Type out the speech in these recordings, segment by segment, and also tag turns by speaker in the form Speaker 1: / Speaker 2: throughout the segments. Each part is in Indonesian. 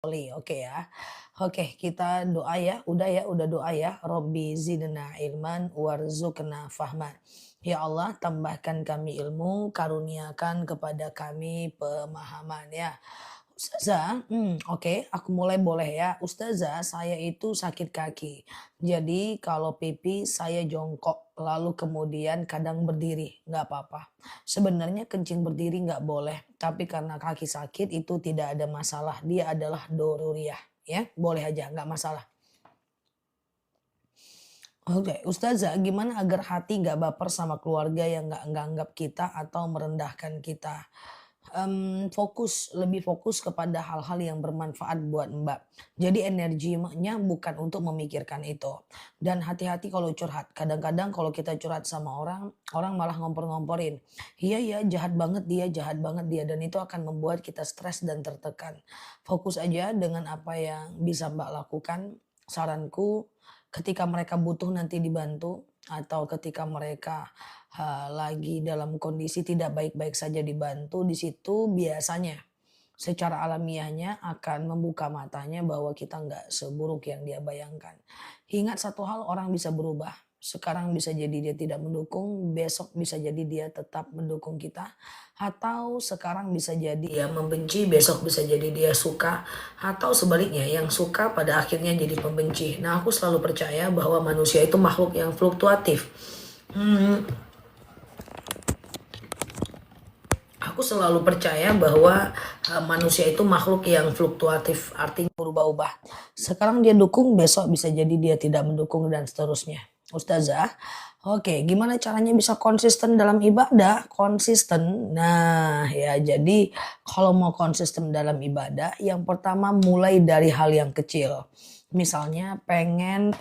Speaker 1: Oke ya. Oke, kita doa ya. Udah doa ya. Robbi zidna ilman warzuqna fahman. Ya Allah, tambahkan kami ilmu, karuniakan kepada kami pemahaman ya. Ustazah, oke, aku mulai boleh ya. Ustazah, saya itu sakit kaki. Jadi kalau pipi saya jongkok, lalu kemudian kadang berdiri, nggak apa-apa. Sebenarnya kencing berdiri nggak boleh, tapi karena kaki sakit itu tidak ada masalah. Dia adalah doruriyah, ya, boleh aja, nggak masalah. Oke, Ustazah, gimana agar hati nggak baper sama keluarga yang nggak nganggap kita atau merendahkan kita? Lebih fokus kepada hal-hal yang bermanfaat buat Mbak. Jadi energinya bukan untuk memikirkan itu. Dan hati-hati kalau curhat. Kadang-kadang kalau kita curhat sama orang, orang malah ngompor-ngomporin. Iya ya, jahat banget dia. Dan itu akan membuat kita stres dan tertekan. Fokus aja dengan apa yang bisa Mbak lakukan. Saranku, ketika mereka butuh nanti dibantu, atau ketika mereka lagi dalam kondisi tidak baik-baik saja dibantu, di situ biasanya secara alamiahnya akan membuka matanya bahwa kita nggak seburuk yang dia bayangkan. Ingat satu hal, orang bisa berubah. Sekarang bisa jadi dia tidak mendukung, besok bisa jadi dia tetap mendukung kita. Atau sekarang bisa jadi dia membenci, besok bisa jadi dia suka. Atau sebaliknya, yang suka pada akhirnya jadi pembenci. Nah, aku selalu percaya bahwa manusia itu makhluk yang fluktuatif. Hmm, Aku selalu percaya bahwa manusia itu makhluk yang fluktuatif, artinya berubah-ubah. Sekarang dia dukung, besok bisa jadi dia tidak mendukung dan seterusnya. Ustazah, oke, gimana caranya bisa konsisten dalam ibadah? Konsisten. Nah, ya jadi kalau mau konsisten dalam ibadah, yang pertama mulai dari hal yang kecil. Misalnya pengen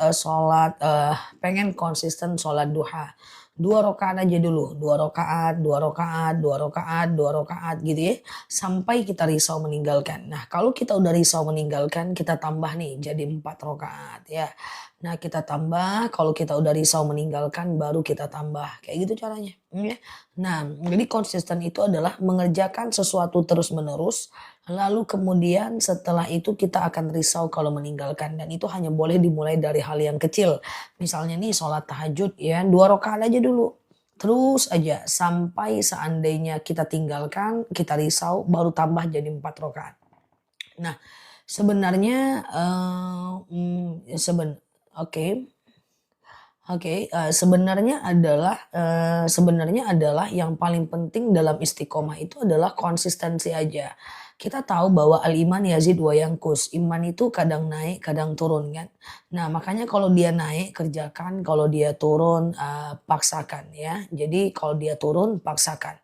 Speaker 1: konsisten sholat duha. 2 rakaat aja dulu, 2 rakaat, 2 rakaat, 2 rakaat, 2 rakaat gitu ya. Sampai kita risau meninggalkan. Nah, kalau kita udah risau meninggalkan, kita tambah nih jadi 4 rakaat ya. Nah, kita tambah, kalau kita udah risau meninggalkan baru kita tambah. Kayak gitu caranya, ya. Nah, jadi konsisten itu adalah mengerjakan sesuatu terus-menerus, lalu kemudian setelah itu kita akan risau kalau meninggalkan, dan itu hanya boleh dimulai dari hal yang kecil. Misalnya nih sholat tahajud ya, 2 rakaat aja dulu. Terus aja sampai seandainya kita tinggalkan, kita risau, baru tambah jadi 4 rakaat. Nah, sebenarnya oke. Oke, sebenarnya adalah yang paling penting dalam istiqomah itu adalah konsistensi aja. Kita tahu bahwa al-iman yazid wa yanqus, iman itu kadang naik, kadang turun kan. Nah, makanya kalau dia naik kerjakan, kalau dia turun paksakan ya. Jadi kalau dia turun paksakan.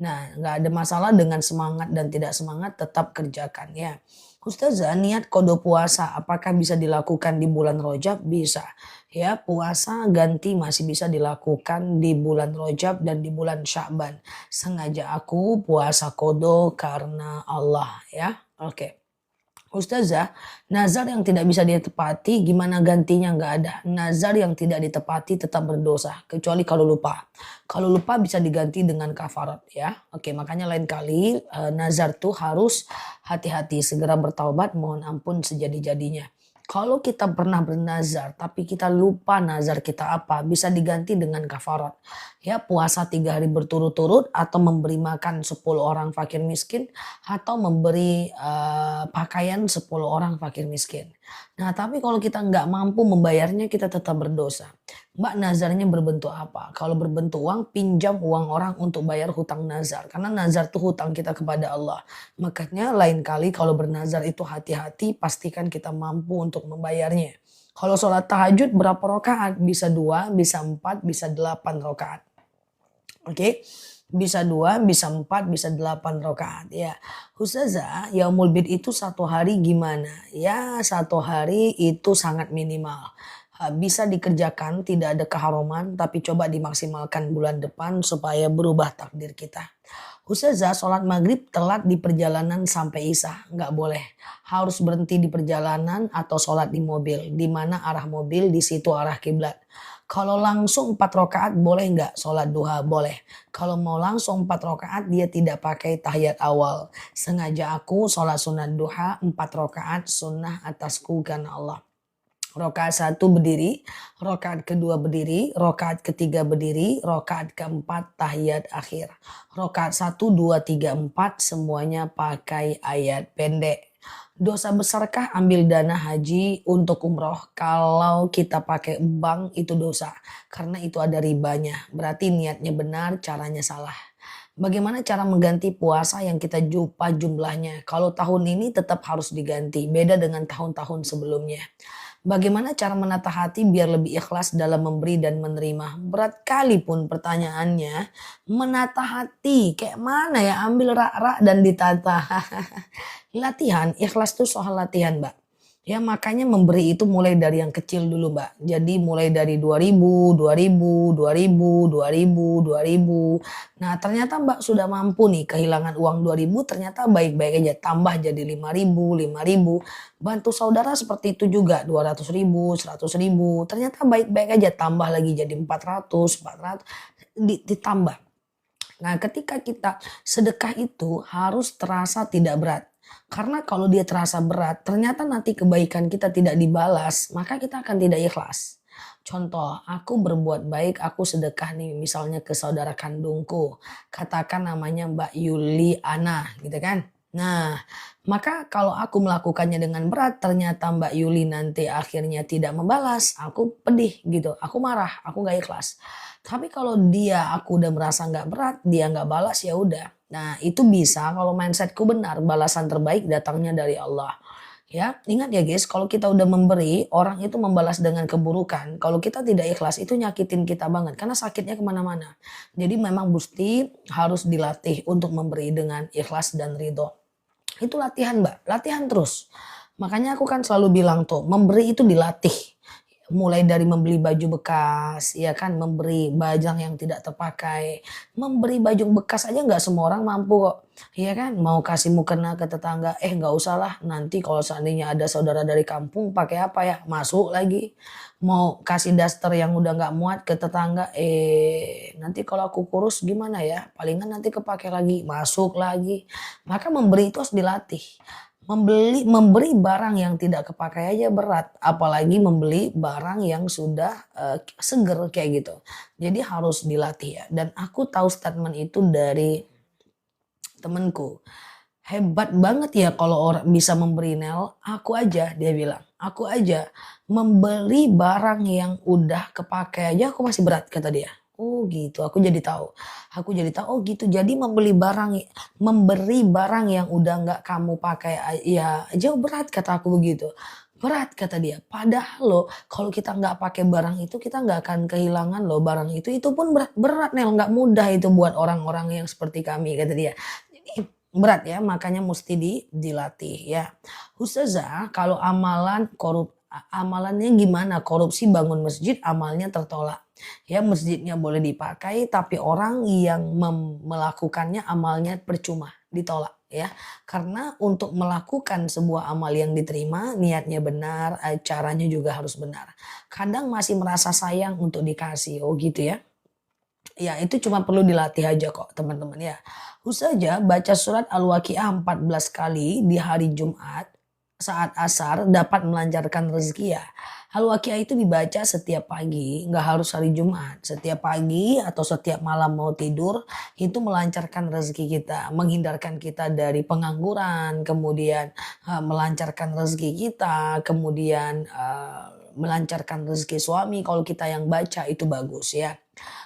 Speaker 1: Nah, nggak ada masalah dengan semangat dan tidak semangat, tetap kerjakan ya. Ustazah, niat qada puasa apakah bisa dilakukan di bulan Rajab? Bisa. Ya, puasa ganti masih bisa dilakukan di bulan Rajab dan di bulan Sya'ban. Sengaja aku puasa qada karena Allah ya. Oke. Ustazah, nazar yang tidak bisa ditepati gimana gantinya? Nggak ada. Nazar yang tidak ditepati tetap berdosa, kecuali kalau lupa. Kalau lupa bisa diganti dengan kafarat ya. Oke, makanya lain kali nazar tuh harus hati-hati, segera bertaubat, mohon ampun sejadi-jadinya. Kalau kita pernah bernazar tapi kita lupa nazar kita apa, bisa diganti dengan kafarat. Ya, puasa 3 hari berturut-turut, atau memberi makan 10 orang fakir miskin, atau memberi pakaian 10 orang fakir miskin. Nah, tapi kalau kita nggak mampu membayarnya, kita tetap berdosa. Mbak, nazarnya berbentuk apa? Kalau berbentuk uang, pinjam uang orang untuk bayar hutang nazar. Karena nazar itu hutang kita kepada Allah. Makanya lain kali kalau bernazar itu hati-hati, pastikan kita mampu untuk membayarnya. Kalau sholat tahajud berapa rakaat? Bisa 2, bisa 4, bisa 8 rakaat. Oke, bisa 2, bisa 4, bisa 8 rakaat ya. Ustazah, yaumul bid itu 1 hari gimana? Ya, 1 hari itu sangat minimal. Bisa dikerjakan, tidak ada keharuman, tapi coba dimaksimalkan bulan depan supaya berubah takdir kita. Ustazah, sholat maghrib telat di perjalanan sampai isya, nggak boleh. Harus berhenti di perjalanan atau sholat di mobil. Di mana arah mobil, di situ arah kiblat. Kalau langsung 4 rakaat boleh nggak sholat duha? Boleh. Kalau mau langsung 4 rakaat dia tidak pakai tahiyat awal. Sengaja aku sholat sunat duha 4 rakaat sunnah atasku karena Allah. Rakaat satu berdiri, rakaat kedua berdiri, rakaat ketiga berdiri, rakaat keempat tahiyat akhir. Rakaat satu, dua, tiga, empat semuanya pakai ayat pendek. Dosa besarkah ambil dana haji untuk umroh? Kalau kita pakai bank itu dosa. Karena itu ada ribanya. Berarti niatnya benar, caranya salah. Bagaimana cara mengganti puasa yang kita jumpa jumlahnya? Kalau tahun ini tetap harus diganti, beda dengan tahun-tahun sebelumnya. Bagaimana cara menata hati biar lebih ikhlas dalam memberi dan menerima? Berat kali pun pertanyaannya. Menata hati, kayak mana ya? Ambil rak-rak dan ditata. Latihan, ikhlas tuh soal latihan, Mbak. Ya makanya memberi itu mulai dari yang kecil dulu, Mbak. Jadi mulai dari 2000, 2000, 2000, 2000, 2000. Nah ternyata Mbak sudah mampu nih kehilangan uang 2000 ternyata baik-baik aja. Tambah jadi 5000, 5000. Bantu saudara seperti itu juga 200.000, 100.000. Ternyata baik-baik aja tambah lagi jadi 400, 400 ditambah. Nah ketika kita sedekah itu harus terasa tidak berat. Karena kalau dia terasa berat, ternyata nanti kebaikan kita tidak dibalas, maka kita akan tidak ikhlas. Contoh, aku berbuat baik, aku sedekah nih misalnya ke saudara kandungku. Katakan namanya Mbak Yuli Ana gitu kan. Nah, maka kalau aku melakukannya dengan berat, ternyata Mbak Yuli nanti akhirnya tidak membalas, aku pedih gitu, aku marah, aku gak ikhlas. Tapi kalau dia aku udah merasa nggak berat, dia nggak balas ya udah. Nah itu bisa kalau mindsetku benar, balasan terbaik datangnya dari Allah. Ya, ingat ya guys, kalau kita udah memberi, orang itu membalas dengan keburukan. Kalau kita tidak ikhlas, itu nyakitin kita banget. Karena sakitnya kemana-mana. Jadi memang mesti harus dilatih untuk memberi dengan ikhlas dan ridho. Itu latihan mbak, latihan terus. Makanya aku kan selalu bilang tuh, memberi itu dilatih. Mulai dari membeli baju bekas, ya kan, memberi bajang yang tidak terpakai, memberi baju bekas aja nggak semua orang mampu kok, ya kan, mau kasih mukena ke tetangga, nggak usah lah, nanti kalau seandainya ada saudara dari kampung pakai apa ya, masuk lagi, mau kasih daster yang udah nggak muat ke tetangga, nanti kalau aku kurus gimana ya, palingan nanti kepake lagi, masuk lagi, maka memberi itu harus dilatih. Memberi barang yang tidak kepakai aja berat, apalagi membeli barang yang sudah seger kayak gitu. Jadi harus dilatih ya. Dan aku tahu statement itu dari temenku. Hebat banget ya kalau orang bisa memberi Nel. Aku aja dia bilang. Aku aja membeli barang yang udah kepakai aja aku masih berat kata dia. Oh gitu, aku jadi tahu. Aku jadi tahu, oh gitu. Jadi memberi barang yang udah nggak kamu pakai ya aja berat kata aku begitu. Berat kata dia. Padahal loh kalau kita nggak pakai barang itu kita nggak akan kehilangan loh barang itu. Itu pun berat, berat Nel, nggak mudah itu buat orang-orang yang seperti kami kata dia. Jadi berat ya, makanya mesti dilatih ya. Ustazah, kalau amalannya gimana? Korupsi bangun masjid amalnya tertolak. Ya masjidnya boleh dipakai tapi orang yang melakukannya amalnya percuma, ditolak ya. Karena untuk melakukan sebuah amal yang diterima niatnya benar, caranya juga harus benar. Kadang masih merasa sayang untuk dikasih, oh gitu ya. Ya itu cuma perlu dilatih aja kok teman-teman ya. Saja baca surat Al-Waqiah 14 kali di hari Jumat saat asar dapat melancarkan rezeki ya. Al-Waqiah itu dibaca setiap pagi, nggak harus hari Jumat. Setiap pagi atau setiap malam mau tidur itu melancarkan rezeki kita, menghindarkan kita dari pengangguran, kemudian melancarkan rezeki kita, kemudian melancarkan rezeki suami. Kalau kita yang baca itu bagus ya.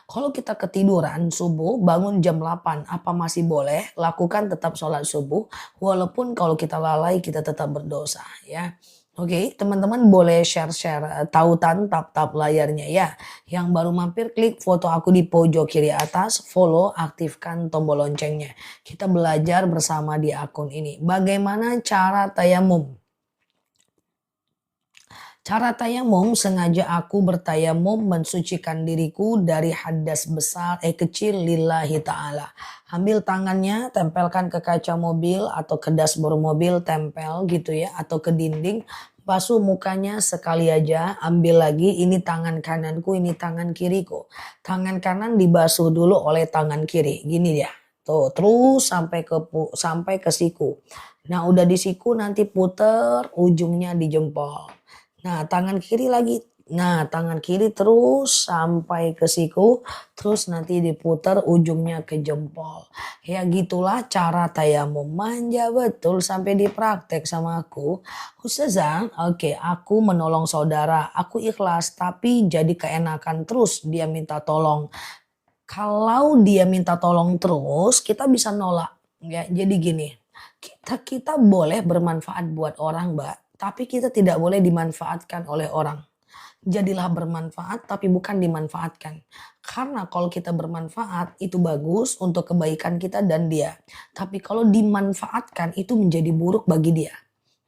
Speaker 1: Kalau kita ketiduran subuh bangun jam 8 apa masih boleh? Lakukan tetap sholat subuh walaupun kalau kita lalai kita tetap berdosa ya. Oke, teman-teman boleh share-share tautan tap-tap layarnya ya. Yang baru mampir klik foto aku di pojok kiri atas, follow, aktifkan tombol loncengnya. Kita belajar bersama di akun ini. Bagaimana cara tayamum? Cara tayamum, sengaja aku bertayamum mensucikan diriku dari hadas besar kecil lillahi ta'ala. Ambil tangannya, tempelkan ke kaca mobil atau ke dashboard mobil, tempel gitu ya, atau ke dinding. Basuh mukanya sekali aja, ambil lagi, ini tangan kananku, ini tangan kiriku. Tangan kanan dibasuh dulu oleh tangan kiri, gini dia. Tuh, terus sampai ke siku. Nah, udah di siku nanti puter ujungnya di jempol. Nah, tangan kiri lagi. Nah, tangan kiri terus sampai ke siku, terus nanti diputar ujungnya ke jempol. Ya gitulah cara tayamum. Manja betul sampai dipraktek sama aku. Ustazah, oke, aku menolong saudara. Aku ikhlas, tapi jadi keenakan terus dia minta tolong. Kalau dia minta tolong terus, kita bisa nolak. Ya, jadi gini, kita boleh bermanfaat buat orang, Mbak, tapi kita tidak boleh dimanfaatkan oleh orang. Jadilah bermanfaat tapi bukan dimanfaatkan. Karena kalau kita bermanfaat itu bagus untuk kebaikan kita dan dia. Tapi kalau dimanfaatkan itu menjadi buruk bagi dia.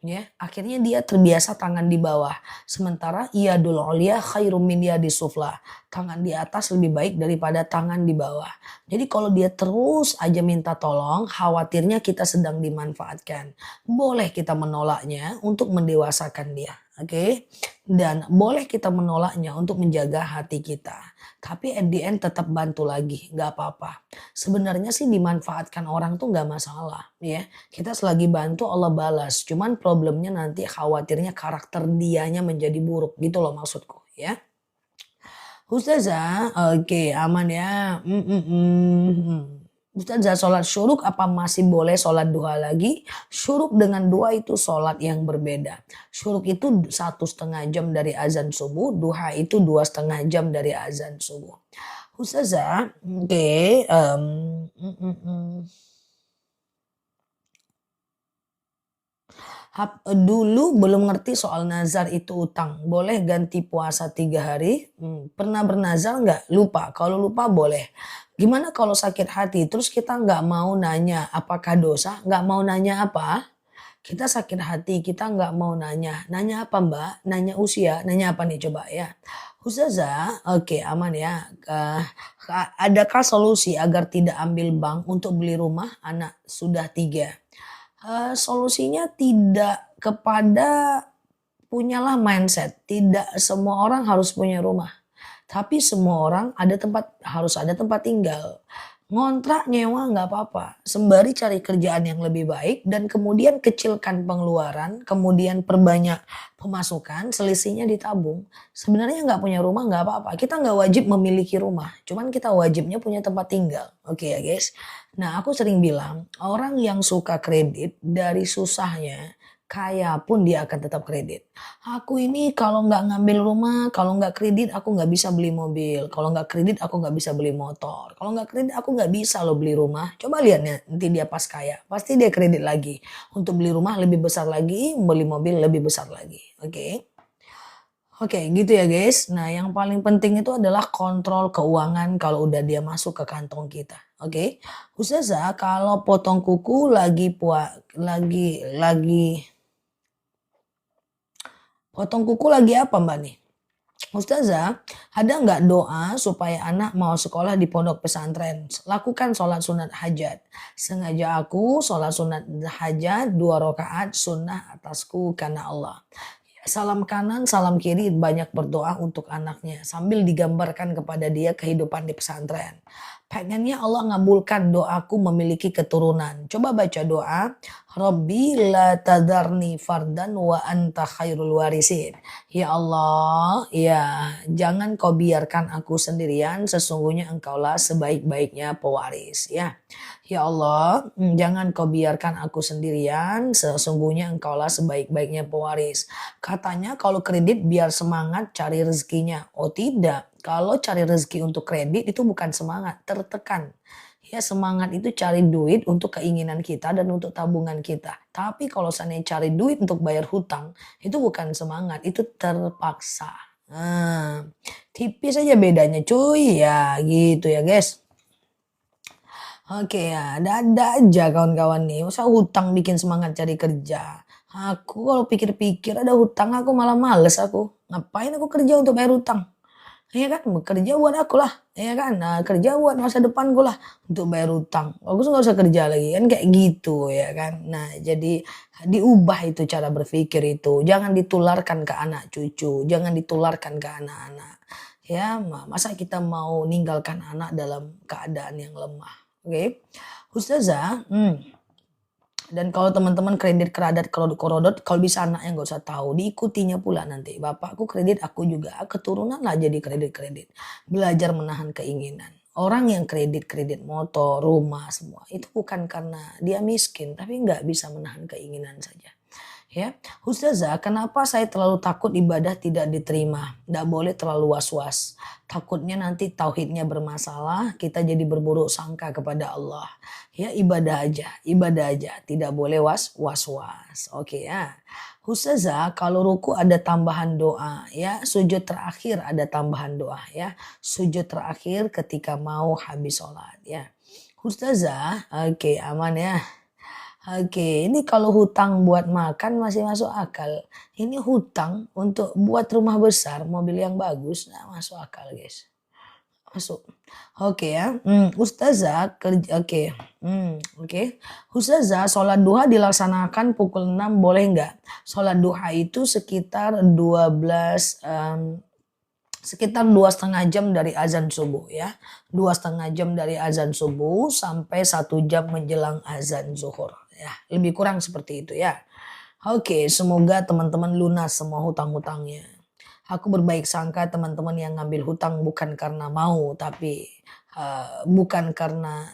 Speaker 1: Ya, akhirnya dia terbiasa tangan di bawah. Sementara yadul ulya khairum min yadis sufla. Tangan di atas lebih baik daripada tangan di bawah. Jadi kalau dia terus aja minta tolong, khawatirnya kita sedang dimanfaatkan. Boleh kita menolaknya untuk mendewasakan dia. Oke, dan boleh kita menolaknya untuk menjaga hati kita. Tapi at the end tetap bantu lagi, nggak apa-apa. Sebenarnya sih dimanfaatkan orang tuh nggak masalah, ya. Kita selagi bantu Allah balas. Cuman problemnya nanti khawatirnya karakter dianya menjadi buruk gitu loh maksudku, ya. Ustazah, oke aman ya. Ustazah, sholat syuruk apa masih boleh sholat duha lagi? Syuruk dengan duha itu sholat yang berbeda. Syuruk itu 1,5 jam dari azan subuh, duha itu 2,5 jam dari azan subuh. Ustazah, oke, dulu belum ngerti soal nazar itu utang. Boleh ganti puasa 3 hari? Pernah bernazar nggak? Lupa. Kalau lupa boleh. Gimana kalau sakit hati? Terus kita nggak mau nanya apakah dosa? Nggak mau nanya apa? Kita sakit hati, kita nggak mau nanya. Nanya apa mbak? Nanya usia. Nanya apa nih coba ya? Ustazah, oke aman ya. Adakah solusi agar tidak ambil bank untuk beli rumah? Anak sudah 3. Solusinya tidak kepada punyalah mindset, tidak semua orang harus punya rumah. Tapi semua orang harus ada tempat tinggal. Ngontrak, nyewa nggak apa-apa. Sembari cari kerjaan yang lebih baik dan kemudian kecilkan pengeluaran, kemudian perbanyak pemasukan, selisihnya ditabung. Sebenarnya nggak punya rumah nggak apa-apa. Kita nggak wajib memiliki rumah, cuman kita wajibnya punya tempat tinggal. Oke ya guys. Nah aku sering bilang, orang yang suka kredit dari susahnya, kaya pun dia akan tetap kredit. Aku ini kalau nggak ngambil rumah, kalau nggak kredit aku nggak bisa beli mobil. Kalau nggak kredit aku nggak bisa beli motor. Kalau nggak kredit aku nggak bisa loh beli rumah. Coba lihat ya, nanti dia pas kaya. Pasti dia kredit lagi. Untuk beli rumah lebih besar lagi, beli mobil lebih besar lagi. Oke. Oke gitu ya guys. Nah yang paling penting itu adalah kontrol keuangan kalau udah dia masuk ke kantong kita. Oke. Ustazah kalau potong kuku lagi potong kuku lagi apa Mbak nih? Ustazah, ada nggak doa supaya anak mau sekolah di pondok pesantren? Lakukan sholat sunat hajat. Sengaja aku sholat sunat hajat 2 rakaat sunnah atasku karena Allah. Salam kanan, salam kiri, banyak berdoa untuk anaknya. Sambil digambarkan kepada dia kehidupan di pesantren. Pengennya Allah ngabulkan doaku memiliki keturunan. Coba baca doa. Rabbi la tadarni fardan wa anta khairul warisin. Ya Allah, ya jangan kau biarkan aku sendirian. Sesungguhnya engkaulah sebaik-baiknya pewaris. Ya Allah, jangan kau biarkan aku sendirian. Sesungguhnya engkaulah sebaik-baiknya pewaris. Katanya kalau kredit biar semangat cari rezekinya. Oh tidak. Kalau cari rezeki untuk kredit itu bukan semangat, tertekan. Ya semangat itu cari duit untuk keinginan kita dan untuk tabungan kita. Tapi kalau seandainya cari duit untuk bayar hutang, itu bukan semangat, itu terpaksa. Nah, tipis aja bedanya cuy ya gitu ya guys. Oke ya, ada aja kawan-kawan nih. Masa hutang bikin semangat cari kerja. Aku kalau pikir-pikir ada hutang aku malah males aku. Ngapain aku kerja untuk bayar hutang? Iya kan, bekerja buat aku lah, ya kan? Nah, kerja buat masa depanku lah, untuk bayar hutang. Bagus nggak usah kerja lagi, kan kayak gitu ya kan. Nah, jadi diubah itu cara berpikir itu. Jangan ditularkan ke anak cucu, jangan ditularkan ke anak-anak. Ya, masa kita mau ninggalkan anak dalam keadaan yang lemah. Oke. Ustazah, dan kalau teman-teman kredit keradat korodot, kalau bisa anaknya nggak usah tahu, diikutinya pula nanti. Bapakku kredit, aku juga. Keturunan lah jadi kredit-kredit. Belajar menahan keinginan. Orang yang kredit-kredit motor, rumah, semua. Itu bukan karena dia miskin, tapi nggak bisa menahan keinginan saja. Ya, Ustazah, kenapa saya terlalu takut ibadah tidak diterima? Tidak boleh terlalu was-was. Takutnya nanti tauhidnya bermasalah, kita jadi berburuk sangka kepada Allah. Ya, ibadah aja, tidak boleh was-was. Oke ya. Ustazah, kalau ruku ada tambahan doa, ya, sujud terakhir ada tambahan doa, ya. Sujud terakhir ketika mau habis sholat, ya. Ustazah, oke, aman ya. Oke, ini kalau hutang buat makan masih masuk akal. Ini hutang untuk buat rumah besar, mobil yang bagus, nah masuk akal guys. Masuk. Oke ya, Ustazah kerja, oke. Ustazah, sholat duha dilaksanakan pukul 6 boleh nggak? Sholat duha itu sekitar 12, sekitar 2,5 jam dari azan subuh ya. 2,5 jam dari azan subuh sampai 1 jam menjelang azan zuhur ya. Lebih kurang seperti itu ya. Oke, semoga teman-teman lunas semua hutang-hutangnya. Aku berbaik sangka teman-teman yang ngambil hutang bukan karena mau, tapi bukan karena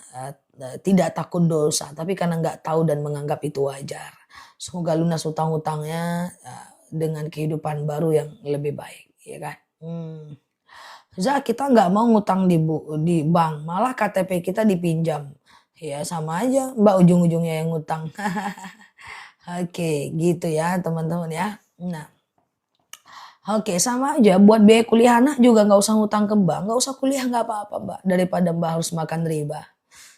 Speaker 1: tidak takut dosa, tapi karena nggak tahu dan menganggap itu wajar. Semoga lunas hutang-hutangnya dengan kehidupan baru yang lebih baik, ya kan? Kita nggak mau ngutang di bank, malah KTP kita dipinjam. Ya sama aja, Mbak ujung-ujungnya yang ngutang. Oke, gitu ya teman-teman ya. Nah, oke sama aja buat biaya kuliah anak juga nggak usah ngutang ke bank, nggak usah kuliah nggak apa-apa Mbak, daripada Mbak harus makan riba.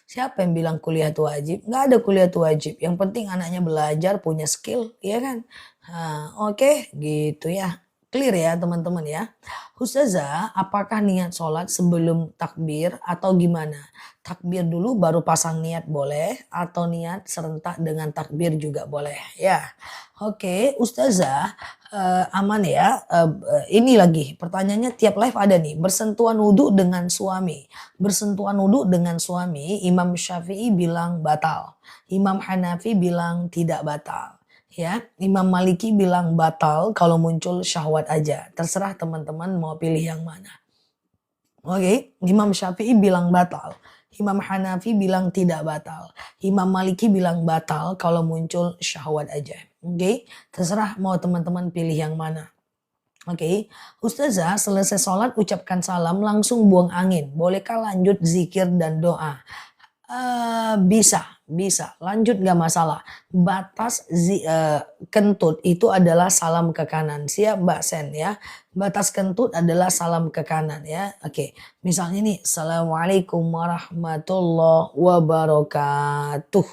Speaker 1: Siapa yang bilang kuliah itu wajib? Nggak ada kuliah itu wajib. Yang penting anaknya belajar, punya skill, ya kan? Nah, oke, gitu ya. Clear ya teman-teman ya. Ustazah, apakah niat sholat sebelum takbir atau gimana? Takbir dulu baru pasang niat boleh atau niat serentak dengan takbir juga boleh ya. Oke, Ustazah, aman ya. Ini lagi pertanyaannya tiap live ada nih. Bersentuhan wudhu dengan suami. Bersentuhan wudhu dengan suami, Imam Syafi'i bilang batal. Imam Hanafi bilang tidak batal. Ya, Imam Maliki bilang batal kalau muncul syahwat aja. Terserah teman-teman mau pilih yang mana. Oke, Imam Syafi'i bilang batal. Imam Hanafi bilang tidak batal. Imam Maliki bilang batal kalau muncul syahwat aja. Oke, terserah mau teman-teman pilih yang mana. Oke, Ustazah selesai sholat ucapkan salam langsung buang angin. Bolehkah lanjut zikir dan doa? Bisa, lanjut nggak masalah. Batas kentut itu adalah salam ke kanan. Siap Mbak Sen ya. Batas kentut adalah salam ke kanan ya. Oke, misalnya nih, Assalamualaikum warahmatullahi wabarakatuh.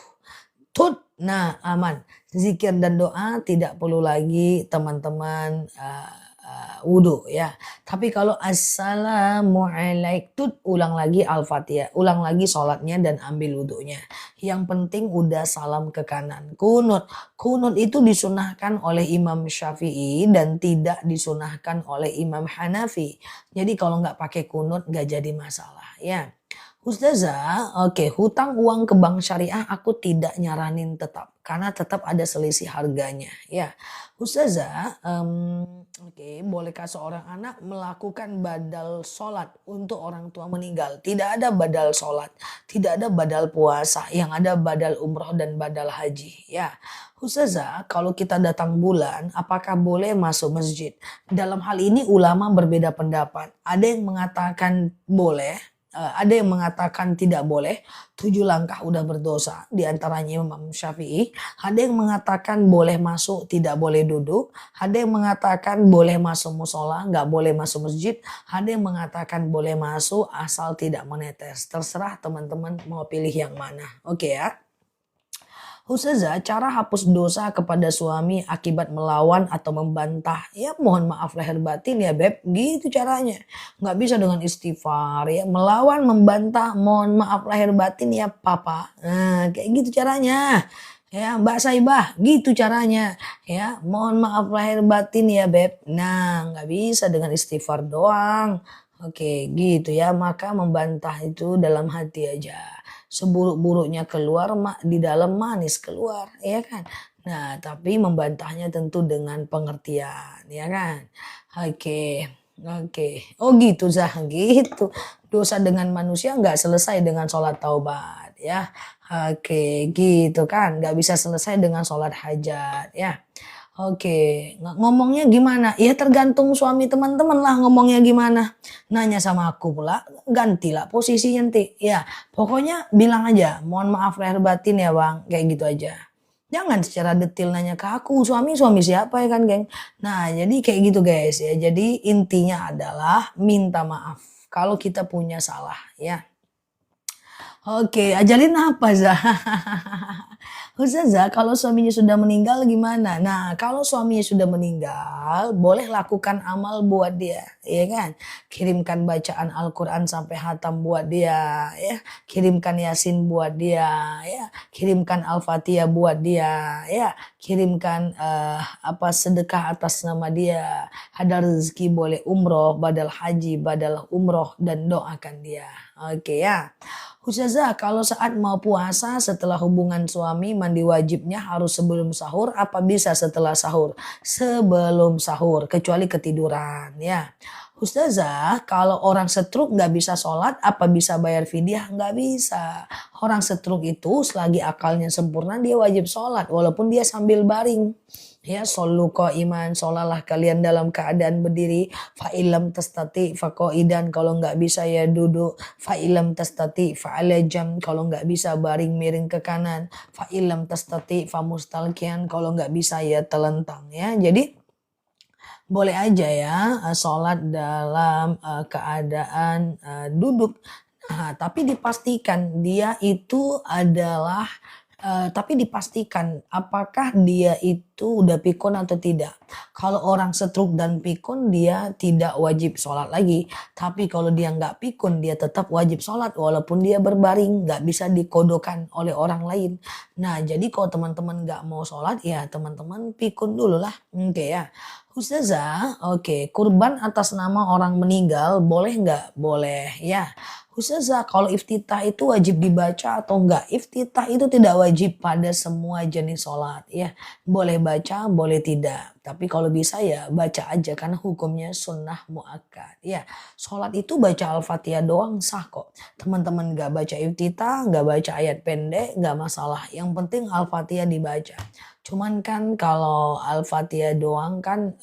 Speaker 1: Tut, nah aman. Zikir dan doa tidak perlu lagi teman-teman wudhu ya. Tapi kalau assalamualaikum ulang lagi al-fatihah, ulang lagi sholatnya dan ambil wudhunya. Yang penting udah salam ke kanan. Kunut itu disunahkan oleh Imam Syafi'i dan tidak disunahkan oleh Imam Hanafi. Jadi kalau nggak pakai kunut nggak jadi masalah ya. Ustazah, oke, hutang uang ke bank syariah aku tidak nyaranin tetap karena tetap ada selisih harganya ya. Ustazah, oke, bolehkah seorang anak melakukan badal sholat untuk orang tua meninggal? Tidak ada badal sholat, tidak ada badal puasa, yang ada badal umroh dan badal haji ya. Ustazah, kalau kita datang bulan, apakah boleh masuk masjid? Dalam hal ini ulama berbeda pendapat. Ada yang mengatakan boleh, ada yang mengatakan tidak boleh, 7 langkah udah berdosa, diantaranya Imam Syafi'i. Ada yang mengatakan boleh masuk, tidak boleh duduk. Ada yang mengatakan boleh masuk musola, nggak boleh masuk masjid. Ada yang mengatakan boleh masuk asal tidak menetes. Terserah teman-teman mau pilih yang mana. Oke ya. Ustazah, cara hapus dosa kepada suami akibat melawan atau membantah. Ya mohon maaf lahir batin ya Beb, gitu caranya. Nggak bisa dengan istighfar ya. Melawan, membantah, mohon maaf lahir batin ya Papa. Nah, kayak gitu caranya. Ya Mbak Saibah, gitu caranya. Ya, mohon maaf lahir batin ya Beb. Nah, nggak bisa dengan istighfar doang. Oke, gitu ya. Maka membantah itu dalam hati aja. Seburuk-buruknya keluar, di dalam manis keluar, ya kan? Nah, tapi membantahnya tentu dengan pengertian, ya kan? Oke, oke. Oh gitu, Zah, gitu. Dosa dengan manusia nggak selesai dengan sholat taubat, ya. Oke, gitu kan? Nggak bisa selesai dengan sholat hajat, ya. Oke, ngomongnya gimana? Ya tergantung suami teman-teman lah ngomongnya gimana. Nanya sama aku pula, gantilah posisinya nanti. Ya, pokoknya bilang aja, mohon maaf lahir batin ya bang, kayak gitu aja. Jangan secara detail nanya ke aku, suami siapa ya kan geng. Nah jadi kayak gitu guys ya, jadi intinya adalah minta maaf. Kalau kita punya salah ya. Oke, ajalin apa Zah? Ustazah, kalau suaminya sudah meninggal gimana? Nah, kalau suaminya sudah meninggal, boleh lakukan amal buat dia, ya kan? Kirimkan bacaan Al-Quran sampai hatam buat dia, ya. Kirimkan Yasin buat dia, ya. Kirimkan Al-Fatihah buat dia, ya. Kirimkan apa sedekah atas nama dia. Ada rezeki boleh umroh, badal haji, badal umroh dan doakan dia. Oke ya. Ustazah, kalau saat mau puasa setelah hubungan suami mandi wajibnya harus sebelum sahur apa bisa setelah sahur? Sebelum sahur, kecuali ketiduran ya. Ustazah, kalau orang stroke nggak bisa sholat, apa bisa bayar fidyah? Nggak bisa. Orang stroke itu selagi akalnya sempurna dia wajib sholat walaupun dia sambil baring. Ya, solu iman, sholalah kalian dalam keadaan berdiri. Fa'ilam tastati faqaidan, kalau nggak bisa ya duduk. Fa'ilam tastati fa'ala jam, kalau nggak bisa baring miring ke kanan. Fa'ilam tastati famustalkian, kalau nggak bisa ya telentang ya. Jadi boleh aja ya sholat dalam keadaan duduk. Nah, tapi dipastikan dia itu adalah tapi dipastikan apakah dia itu udah pikun atau tidak. Kalau orang stroke dan pikun dia tidak wajib sholat lagi. Tapi kalau dia nggak pikun dia tetap wajib sholat walaupun dia berbaring. Nggak bisa dikodokan oleh orang lain. Nah jadi kalau teman-teman nggak mau sholat ya teman-teman pikun dulu lah. Oke ya. Ustazah, oke, kurban atas nama orang meninggal boleh nggak? Boleh ya. Ustazah, kalau iftitah itu wajib dibaca atau enggak? Iftitah itu tidak wajib pada semua jenis sholat ya. Boleh baca, boleh tidak. Tapi kalau bisa ya baca aja karena hukumnya sunnah muakkad ya. Sholat itu baca Al-Fatihah doang sah kok. Teman-teman nggak baca iftitah, nggak baca ayat pendek, nggak masalah. Yang penting Al-Fatihah dibaca. Cuman kan kalau Al-Fatihah doang kan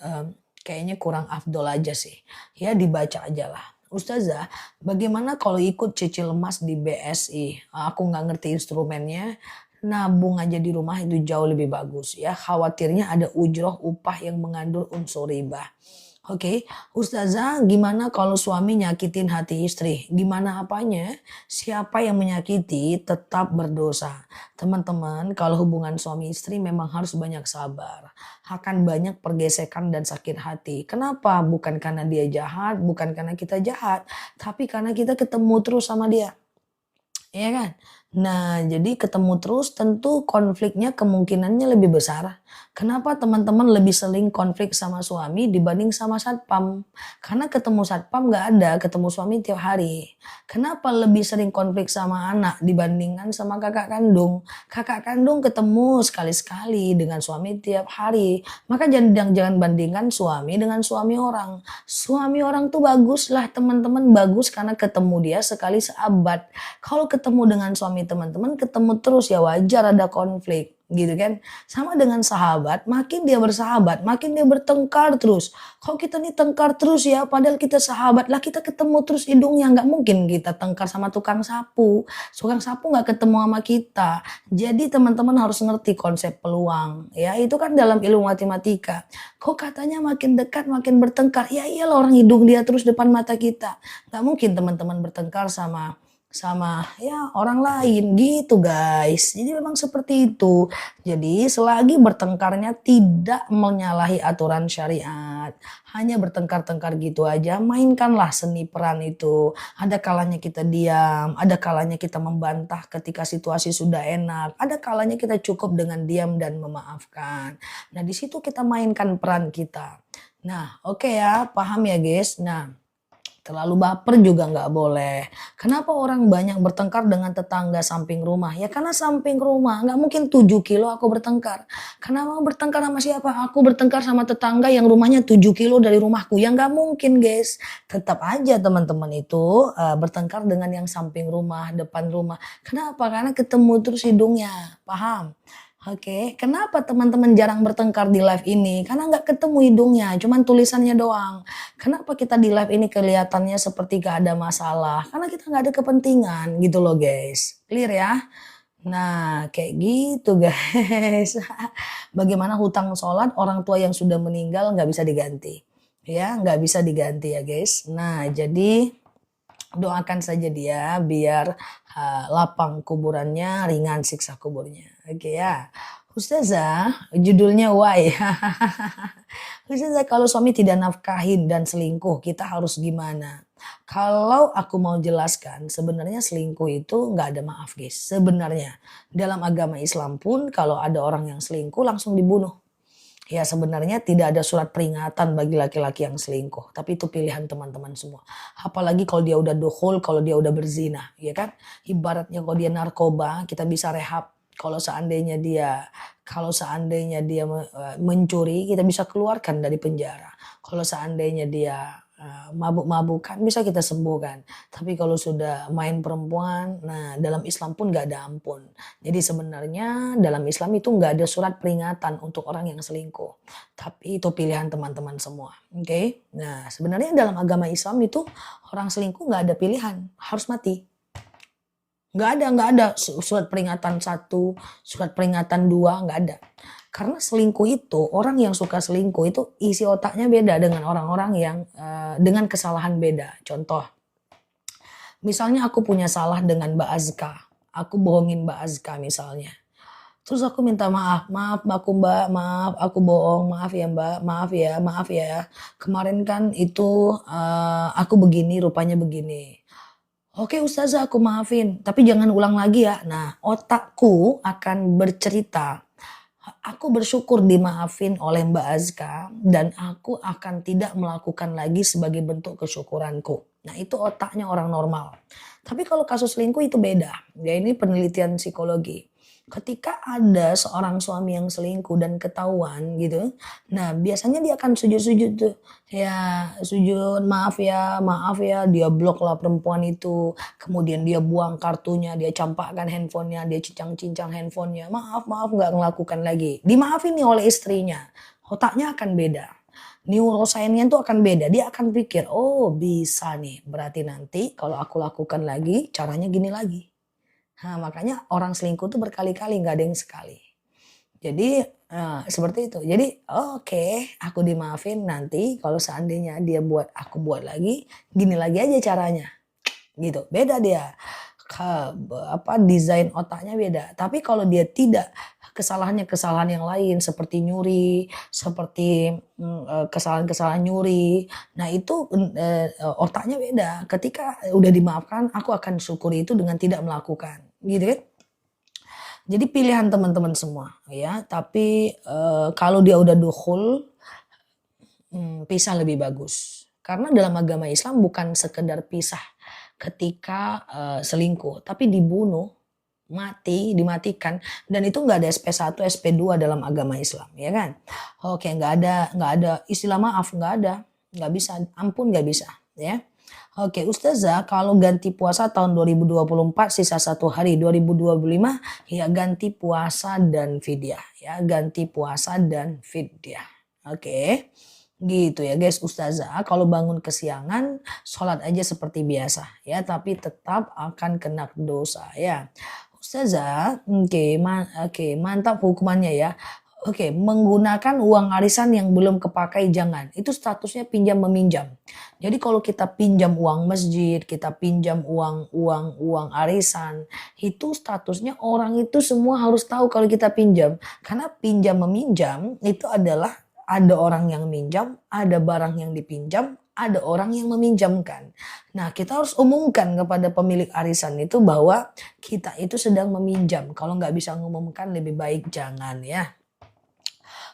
Speaker 1: kayaknya kurang afdol aja sih. Ya dibaca aja lah. Ustazah, bagaimana kalau ikut cicil emas di BSI? Aku nggak ngerti instrumennya. Nabung aja di rumah itu jauh lebih bagus ya. Khawatirnya ada ujroh upah yang mengandung unsur riba. Oke, Ustazah, gimana kalau suami nyakitin hati istri? Gimana apanya? Siapa yang menyakiti tetap berdosa. Teman-teman, kalau hubungan suami istri memang harus banyak sabar. Akan banyak pergesekan dan sakit hati. Kenapa? Bukan karena dia jahat, bukan karena kita jahat, tapi karena kita ketemu terus sama dia. Iya kan? Nah, jadi ketemu terus tentu konfliknya kemungkinannya lebih besar. Kenapa teman-teman lebih sering konflik sama suami dibanding sama satpam? Karena ketemu satpam nggak ada, ketemu suami tiap hari. Kenapa lebih sering konflik sama anak dibandingkan sama kakak kandung? Kakak kandung ketemu sekali-sekali dengan suami tiap hari. Maka jangan bandingkan suami dengan suami orang. Suami orang tuh bagus lah teman-teman, bagus karena ketemu dia sekali seabad. Kalau ketemu dengan suami teman-teman ketemu terus ya wajar ada konflik gitu kan. Sama dengan sahabat, makin dia bersahabat makin dia bertengkar terus. Kalau kita nih tengkar terus ya padahal kita sahabat lah, kita ketemu terus hidungnya, nggak mungkin kita tengkar sama tukang sapu nggak ketemu sama kita. Jadi teman-teman harus ngerti konsep peluang ya, itu kan dalam ilmu matematika. Kok katanya makin dekat makin bertengkar? Ya iyalah, orang hidung dia terus depan mata kita. Nggak mungkin teman-teman bertengkar sama sama ya orang lain gitu guys. Jadi memang seperti itu. Jadi selagi bertengkarnya tidak menyalahi aturan syariat, hanya bertengkar-tengkar gitu aja, mainkanlah seni peran itu. Ada kalanya kita diam, ada kalanya kita membantah ketika situasi sudah enak, ada kalanya kita cukup dengan diam dan memaafkan. Nah, di situ kita mainkan peran kita. Nah, oke ya, paham ya guys. Nah, terlalu baper juga nggak boleh. Kenapa orang banyak bertengkar dengan tetangga samping rumah? Ya karena samping rumah, nggak mungkin 7 kilo aku bertengkar. Kenapa bertengkar sama siapa? Aku bertengkar sama tetangga yang rumahnya 7 kilo dari rumahku. Ya nggak mungkin guys. Tetap aja teman-teman itu bertengkar dengan yang samping rumah, depan rumah. Kenapa? Karena ketemu terus hidungnya. Paham? Oke, kenapa teman-teman jarang bertengkar di live ini? Karena nggak ketemu hidungnya, cuman tulisannya doang. Kenapa kita di live ini kelihatannya seperti gak ada masalah? Karena kita nggak ada kepentingan gitu loh guys. Clear ya? Nah, kayak gitu guys. Bagaimana hutang sholat orang tua yang sudah meninggal nggak bisa diganti? Ya, nggak bisa diganti ya guys. Nah, jadi doakan saja dia biar lapang kuburannya, ringan siksa kuburnya. Oke ya. Ustazah, judulnya why. Ustazah, kalau suami tidak nafkahin dan selingkuh, kita harus gimana? Kalau aku mau jelaskan, sebenarnya selingkuh itu nggak ada maaf guys. Sebenarnya dalam agama Islam pun kalau ada orang yang selingkuh langsung dibunuh. Ya sebenarnya tidak ada surat peringatan bagi laki-laki yang selingkuh. Tapi itu pilihan teman-teman semua. Apalagi kalau dia udah dukhul, kalau dia udah berzina. Ya kan? Ibaratnya kalau dia narkoba, kita bisa rehab. Kalau seandainya dia mencuri, kita bisa keluarkan dari penjara. Kalau seandainya dia mabuk-mabukan, bisa kita sembuhkan. Tapi kalau sudah main perempuan, nah dalam Islam pun gak ada ampun. Jadi sebenarnya dalam Islam itu nggak ada surat peringatan untuk orang yang selingkuh. Tapi itu pilihan teman-teman semua. Oke? Nah sebenarnya dalam agama Islam itu orang selingkuh nggak ada pilihan. Harus mati. Nggak ada surat peringatan 1, surat peringatan 2, nggak ada. Karena selingkuh itu, orang yang suka selingkuh itu isi otaknya beda dengan orang-orang yang dengan kesalahan beda. Contoh, misalnya aku punya salah dengan Mbak Azka. Aku bohongin Mbak Azka misalnya. Terus aku minta maaf, maaf aku Mbak, maaf aku bohong, maaf ya Mbak, maaf ya. Kemarin kan itu aku begini, rupanya begini. Oke Ustazah aku maafin, tapi jangan ulang lagi ya. Nah otakku akan bercerita, aku bersyukur dimaafin oleh Mbak Azka dan aku akan tidak melakukan lagi sebagai bentuk kesyukuranku. Nah itu otaknya orang normal. Tapi kalau kasus selingkuh itu beda. Ya ini penelitian psikologi. Ketika ada seorang suami yang selingkuh dan ketahuan gitu, nah biasanya dia akan sujud-sujud tuh. Ya sujud, maaf ya, dia blok lah perempuan itu. Kemudian dia buang kartunya, dia campakkan handphonenya, dia cincang-cincang handphonenya. Maaf nggak ngelakukan lagi. Dimaafin nih oleh istrinya. Otaknya akan beda. Neuroscience-nya tuh akan beda. Dia akan pikir, oh bisa nih. Berarti nanti kalau aku lakukan lagi, caranya gini lagi. Nah, makanya orang selingkuh tuh berkali-kali, nggak ada yang sekali. Jadi seperti itu. Jadi oke, aku dimaafin nanti kalau seandainya dia aku buat lagi, gini lagi aja caranya. Gitu. Beda dia. Desain otaknya beda. Tapi kalau dia tidak, kesalahannya kesalahan yang lain seperti nyuri, seperti kesalahan-kesalahan nyuri. Nah, itu otaknya beda. Ketika udah dimaafkan, aku akan syukuri itu dengan tidak melakukan. Gitu kan? Jadi pilihan teman-teman semua ya. Tapi kalau dia udah dukhul, pisah lebih bagus. Karena dalam agama Islam bukan sekedar pisah ketika selingkuh, tapi dibunuh, mati, dimatikan, dan itu nggak ada SP1, SP2 dalam agama Islam, ya kan? Oke, nggak ada istilah maaf, nggak bisa, ampun nggak bisa, ya. Oke, Ustazah, kalau ganti puasa tahun 2024 sisa 1 hari 2025, ya ganti puasa dan fidyah, ya ganti puasa dan fidyah. Oke. Gitu ya guys, Ustazah kalau bangun kesiangan sholat aja seperti biasa ya, tapi tetap akan kena dosa ya. Ustazah, oke, mantap hukumannya ya. Oke, menggunakan uang arisan yang belum kepakai jangan. Itu statusnya pinjam meminjam. Jadi kalau kita pinjam uang masjid, kita pinjam uang arisan, itu statusnya orang itu semua harus tahu kalau kita pinjam. Karena pinjam meminjam itu adalah ada orang yang minjam, ada barang yang dipinjam, ada orang yang meminjamkan. Nah, kita harus umumkan kepada pemilik arisan itu bahwa kita itu sedang meminjam. Kalau nggak bisa ngumumkan lebih baik jangan ya.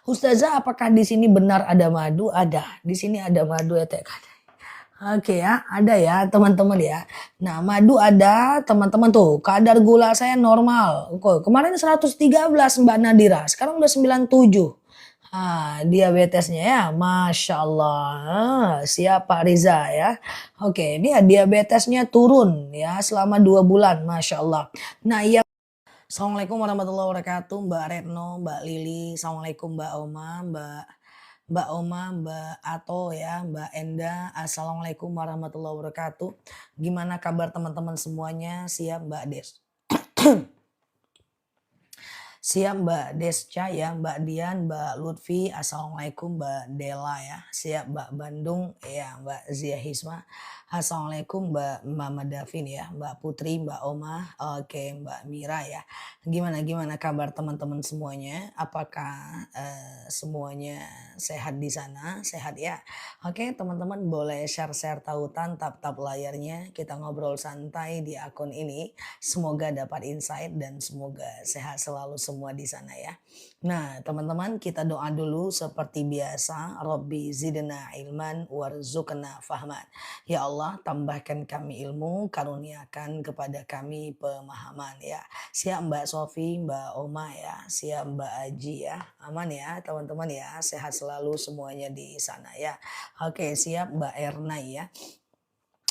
Speaker 1: Ustazah, apakah di sini benar ada madu? Ada. Di sini ada madu ya Teh Kadai. Oke ya, ada ya teman-teman ya. Nah, madu ada, teman-teman tuh. Kadar gula saya normal. Kok kemarin 113 Mbak Nadira, sekarang udah 97. Diabetesnya ya, Masya Allah. Siap Pak Riza ya. Oke, dia diabetesnya turun ya selama 2 bulan, Masya Allah. Nah, yang Assalamualaikum warahmatullahi wabarakatuh, Mbak Retno, Mbak Lili, Assalamualaikum Mbak Oma, Mbak Ato ya, Mbak Enda, Assalamualaikum warahmatullahi wabarakatuh. Gimana kabar teman-teman semuanya? Siap Mbak Des? Siap Mbak Desca ya, Mbak Dian, Mbak Lutfi, Assalamualaikum Mbak Dela ya. Siap Mbak Bandung ya, Mbak Zia Hisma. Assalamualaikum Mbak Mama Davin ya, Mbak Putri, Mbak Oma, oke Mbak Mira ya. Gimana kabar teman-teman semuanya? Apakah semuanya sehat di sana? Sehat ya? Oke teman-teman boleh share-share tautan, tap-tap layarnya. Kita ngobrol santai di akun ini. Semoga dapat insight dan semoga sehat selalu semua di sana ya. Nah teman-teman kita doa dulu seperti biasa. Robbi zidna ilman warzuqna fahman. Ya Allah tambahkan kami ilmu, karuniakan kepada kami pemahaman ya. Siap Mbak Sofi, Mbak Oma ya. Siap Mbak Aji ya. Aman ya teman-teman ya. Sehat selalu semuanya di sana ya. Oke siap Mbak Erna ya.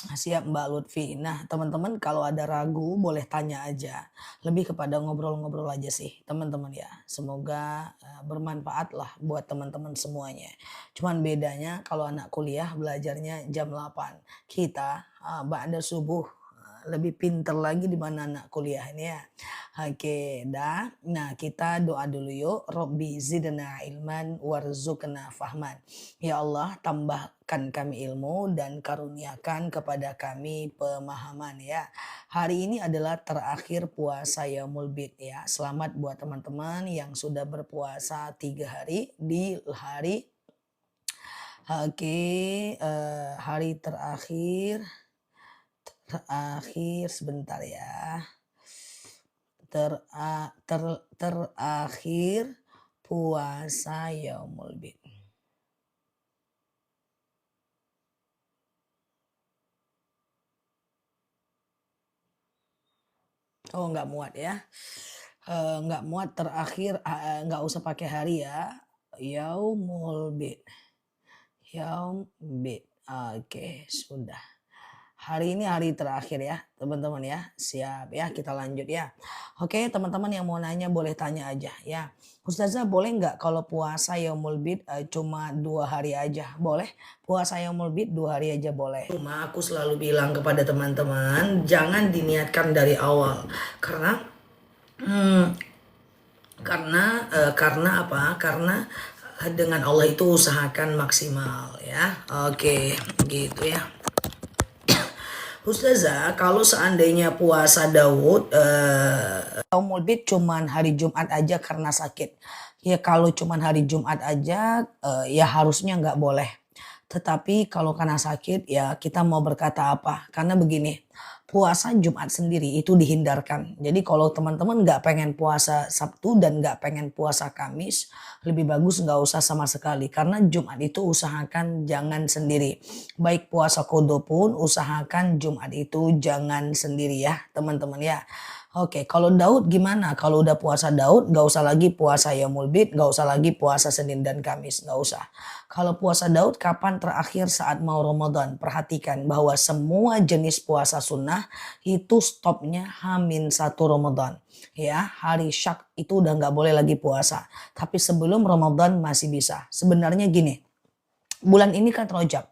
Speaker 1: Siap Mbak Lutfi. Nah teman-teman kalau ada ragu boleh tanya aja. Lebih kepada ngobrol-ngobrol aja sih teman-teman ya. Semoga bermanfaat lah buat teman-teman semuanya. Cuman bedanya kalau anak kuliah belajarnya jam 8. Kita ba'da subuh lebih pinter lagi di mana anak kuliah ini ya. Oke, dah. Nah, kita doa dulu yuk. Robbi zidna ilman warzuqna fahman. Ya Allah, tambahkan kami ilmu dan karuniakan kepada kami pemahaman ya. Hari ini adalah terakhir puasa Yaumul Bid ya. Selamat buat teman-teman yang sudah berpuasa 3 hari di hari hari terakhir sebentar ya. Terakhir puasa Yaumul Bid. Oh nggak muat ya. Nggak muat terakhir, nggak usah pakai hari ya. Yaumul Bid. Oke sudah. Hari ini hari terakhir ya teman-teman ya. Siap ya kita lanjut ya. Oke teman-teman yang mau nanya boleh tanya aja ya. Ustazah boleh nggak kalau puasa Yaumul Bid cuma 2 hari aja? Boleh. Puasa Yaumul Bid 2 hari aja boleh. Cuma aku selalu bilang kepada teman-teman jangan diniatkan dari awal. Karena apa? Karena dengan Allah itu usahakan maksimal ya. Oke gitu ya. Ustazah, kalau seandainya puasa Daud, Yaumul Bid cuman hari Jumat aja karena sakit. Ya kalau cuman hari Jumat aja, ya harusnya nggak boleh. Tetapi kalau karena sakit, ya kita mau berkata apa? Karena begini, puasa Jumat sendiri itu dihindarkan. Jadi kalau teman-teman nggak pengen puasa Sabtu dan nggak pengen puasa Kamis, lebih bagus nggak usah sama sekali. Karena Jumat itu usahakan jangan sendiri. Baik puasa Qadha pun usahakan Jumat itu jangan sendiri ya teman-teman ya. Oke, kalau Daud gimana? Kalau udah puasa Daud, gak usah lagi puasa Yaumul Bid, gak usah lagi puasa Senin dan Kamis, gak usah. Kalau puasa Daud kapan terakhir saat mau Ramadan? Perhatikan bahwa semua jenis puasa sunnah itu stopnya H-1 Ramadan. Ya, hari Syak itu udah gak boleh lagi puasa. Tapi sebelum Ramadan masih bisa. Sebenarnya gini, bulan ini kan Rajab,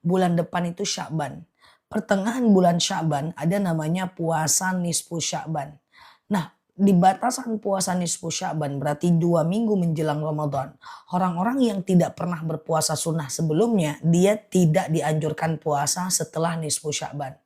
Speaker 1: bulan depan itu Sya'ban. Pertengahan bulan Sya'ban ada namanya puasa nisfu Sya'ban. Nah Di batasan puasa nisfu Sya'ban berarti 2 minggu menjelang Ramadan. Orang-orang yang tidak pernah berpuasa sunnah sebelumnya, dia tidak dianjurkan puasa setelah nisfu Sya'ban.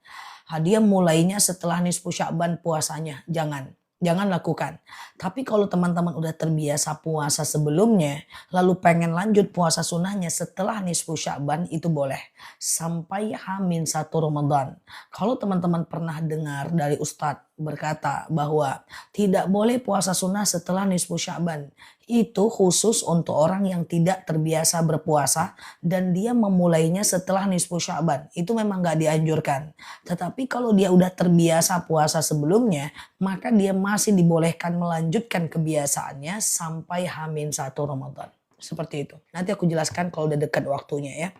Speaker 1: Dia mulainya setelah nisfu Sya'ban puasanya, jangan. Jangan lakukan. Tapi kalau teman-teman udah terbiasa puasa sebelumnya, lalu pengen lanjut puasa sunnahnya setelah nisfu Sya'ban, itu boleh. Sampai H-1 Ramadan. Kalau teman-teman pernah dengar dari Ustadz berkata bahwa tidak boleh puasa sunnah setelah nisfu Sya'ban. Itu khusus untuk orang yang tidak terbiasa berpuasa dan dia memulainya setelah nisfu Sya'ban. Itu memang gak dianjurkan. Tetapi kalau dia udah terbiasa puasa sebelumnya, maka dia masih dibolehkan melanjutkan kebiasaannya sampai H-1 Ramadan. Seperti itu. Nanti aku jelaskan kalau udah dekat waktunya ya.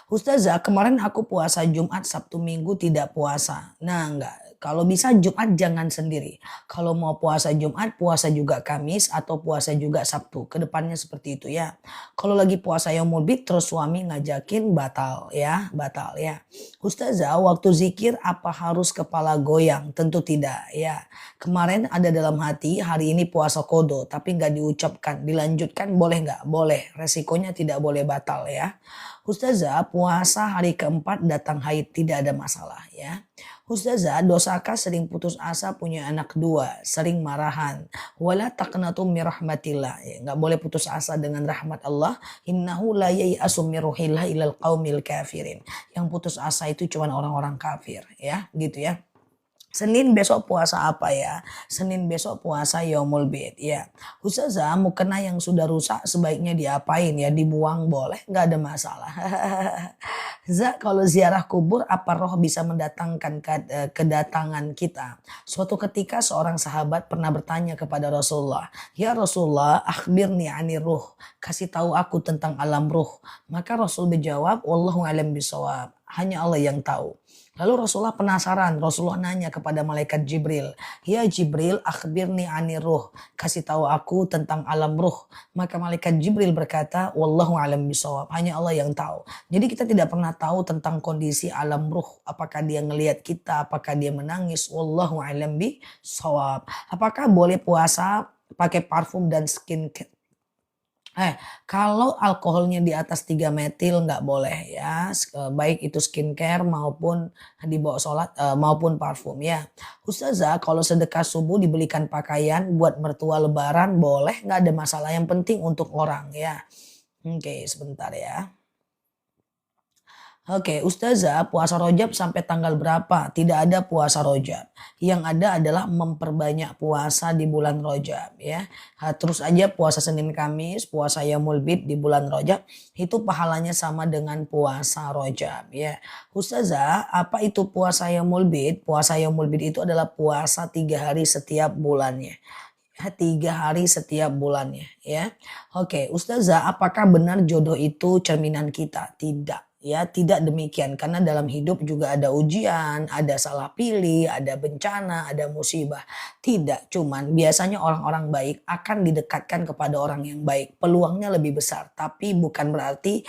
Speaker 1: Ustazah, kemarin aku puasa Jumat, Sabtu, Minggu tidak puasa. Nah, enggak. Kalau bisa Jumat jangan sendiri. Kalau mau puasa Jumat, puasa juga Kamis atau puasa juga Sabtu. Kedepannya seperti itu ya. Kalau lagi puasa Yaumul Bid terus suami ngajakin, batal ya, batal ya. Ustazah, waktu zikir apa harus kepala goyang? Tentu tidak ya. Kemarin ada dalam hati, hari ini puasa kodo tapi nggak diucapkan. Dilanjutkan boleh nggak? Boleh. Resikonya tidak boleh batal ya. Ustazah, puasa hari keempat datang haid tidak ada masalah ya. Ustazah, dosakah sering putus asa punya anak dua, sering marahan. Wala taqnatu min rahmatillah. Ya, nggak boleh putus asa dengan rahmat Allah. Innahu la yai'asu min ruhillah ilal qaumil kafirin. Yang putus asa itu cuma orang-orang kafir ya, gitu ya. Senin besok puasa apa ya? Senin besok puasa Yaumul Bid ya. Ustazah, mukena yang sudah rusak sebaiknya diapain ya? Dibuang boleh, nggak ada masalah. Za, kalau ziarah kubur apa roh bisa mendatangkan kedatangan kita? Suatu ketika seorang sahabat pernah bertanya kepada Rasulullah, "Ya Rasulullah, akhbirni anir ruh." Kasih tahu aku tentang alam ruh. Maka Rasul menjawab, "Wallahu a'lam bishawab." Hanya Allah yang tahu. Lalu Rasulullah penasaran, Rasulullah nanya kepada malaikat Jibril, "Ya Jibril, akhbirni anir ruh." Kasih tahu aku tentang alam ruh. Maka malaikat Jibril berkata, "Wallahu a'lam bishawab." Hanya Allah yang tahu. Jadi kita tidak pernah tahu tentang kondisi alam ruh. Apakah dia ngelihat kita, apakah dia menangis. Wallahu a'lam bishawab. Apakah boleh puasa pakai parfum dan skincare? Kalau alkoholnya di atas 3 metil nggak boleh ya, baik itu skincare maupun dibawa sholat maupun parfum ya. Ustazah, kalau sedekah subuh dibelikan pakaian buat mertua lebaran boleh, nggak ada masalah, yang penting untuk orang ya. Oke, sebentar ya. Oke, Ustazah, puasa Rojab sampai tanggal berapa? Tidak ada puasa Rojab. Yang ada adalah memperbanyak puasa di bulan Rojab ya. Terus aja puasa Senin Kamis, puasa Yaumul Bid di bulan Rojab, itu pahalanya sama dengan puasa Rojab ya. Ustazah, apa itu puasa Yaumul Bid? Puasa Yaumul Bid itu adalah puasa 3 hari setiap bulannya. 3 hari setiap bulannya ya. Oke, Ustazah, apakah benar jodoh itu cerminan kita? Tidak. Ya, tidak demikian, karena dalam hidup juga ada ujian, ada salah pilih, ada bencana, ada musibah. Tidak, cuman biasanya orang-orang baik akan didekatkan kepada orang yang baik. Peluangnya lebih besar, tapi bukan berarti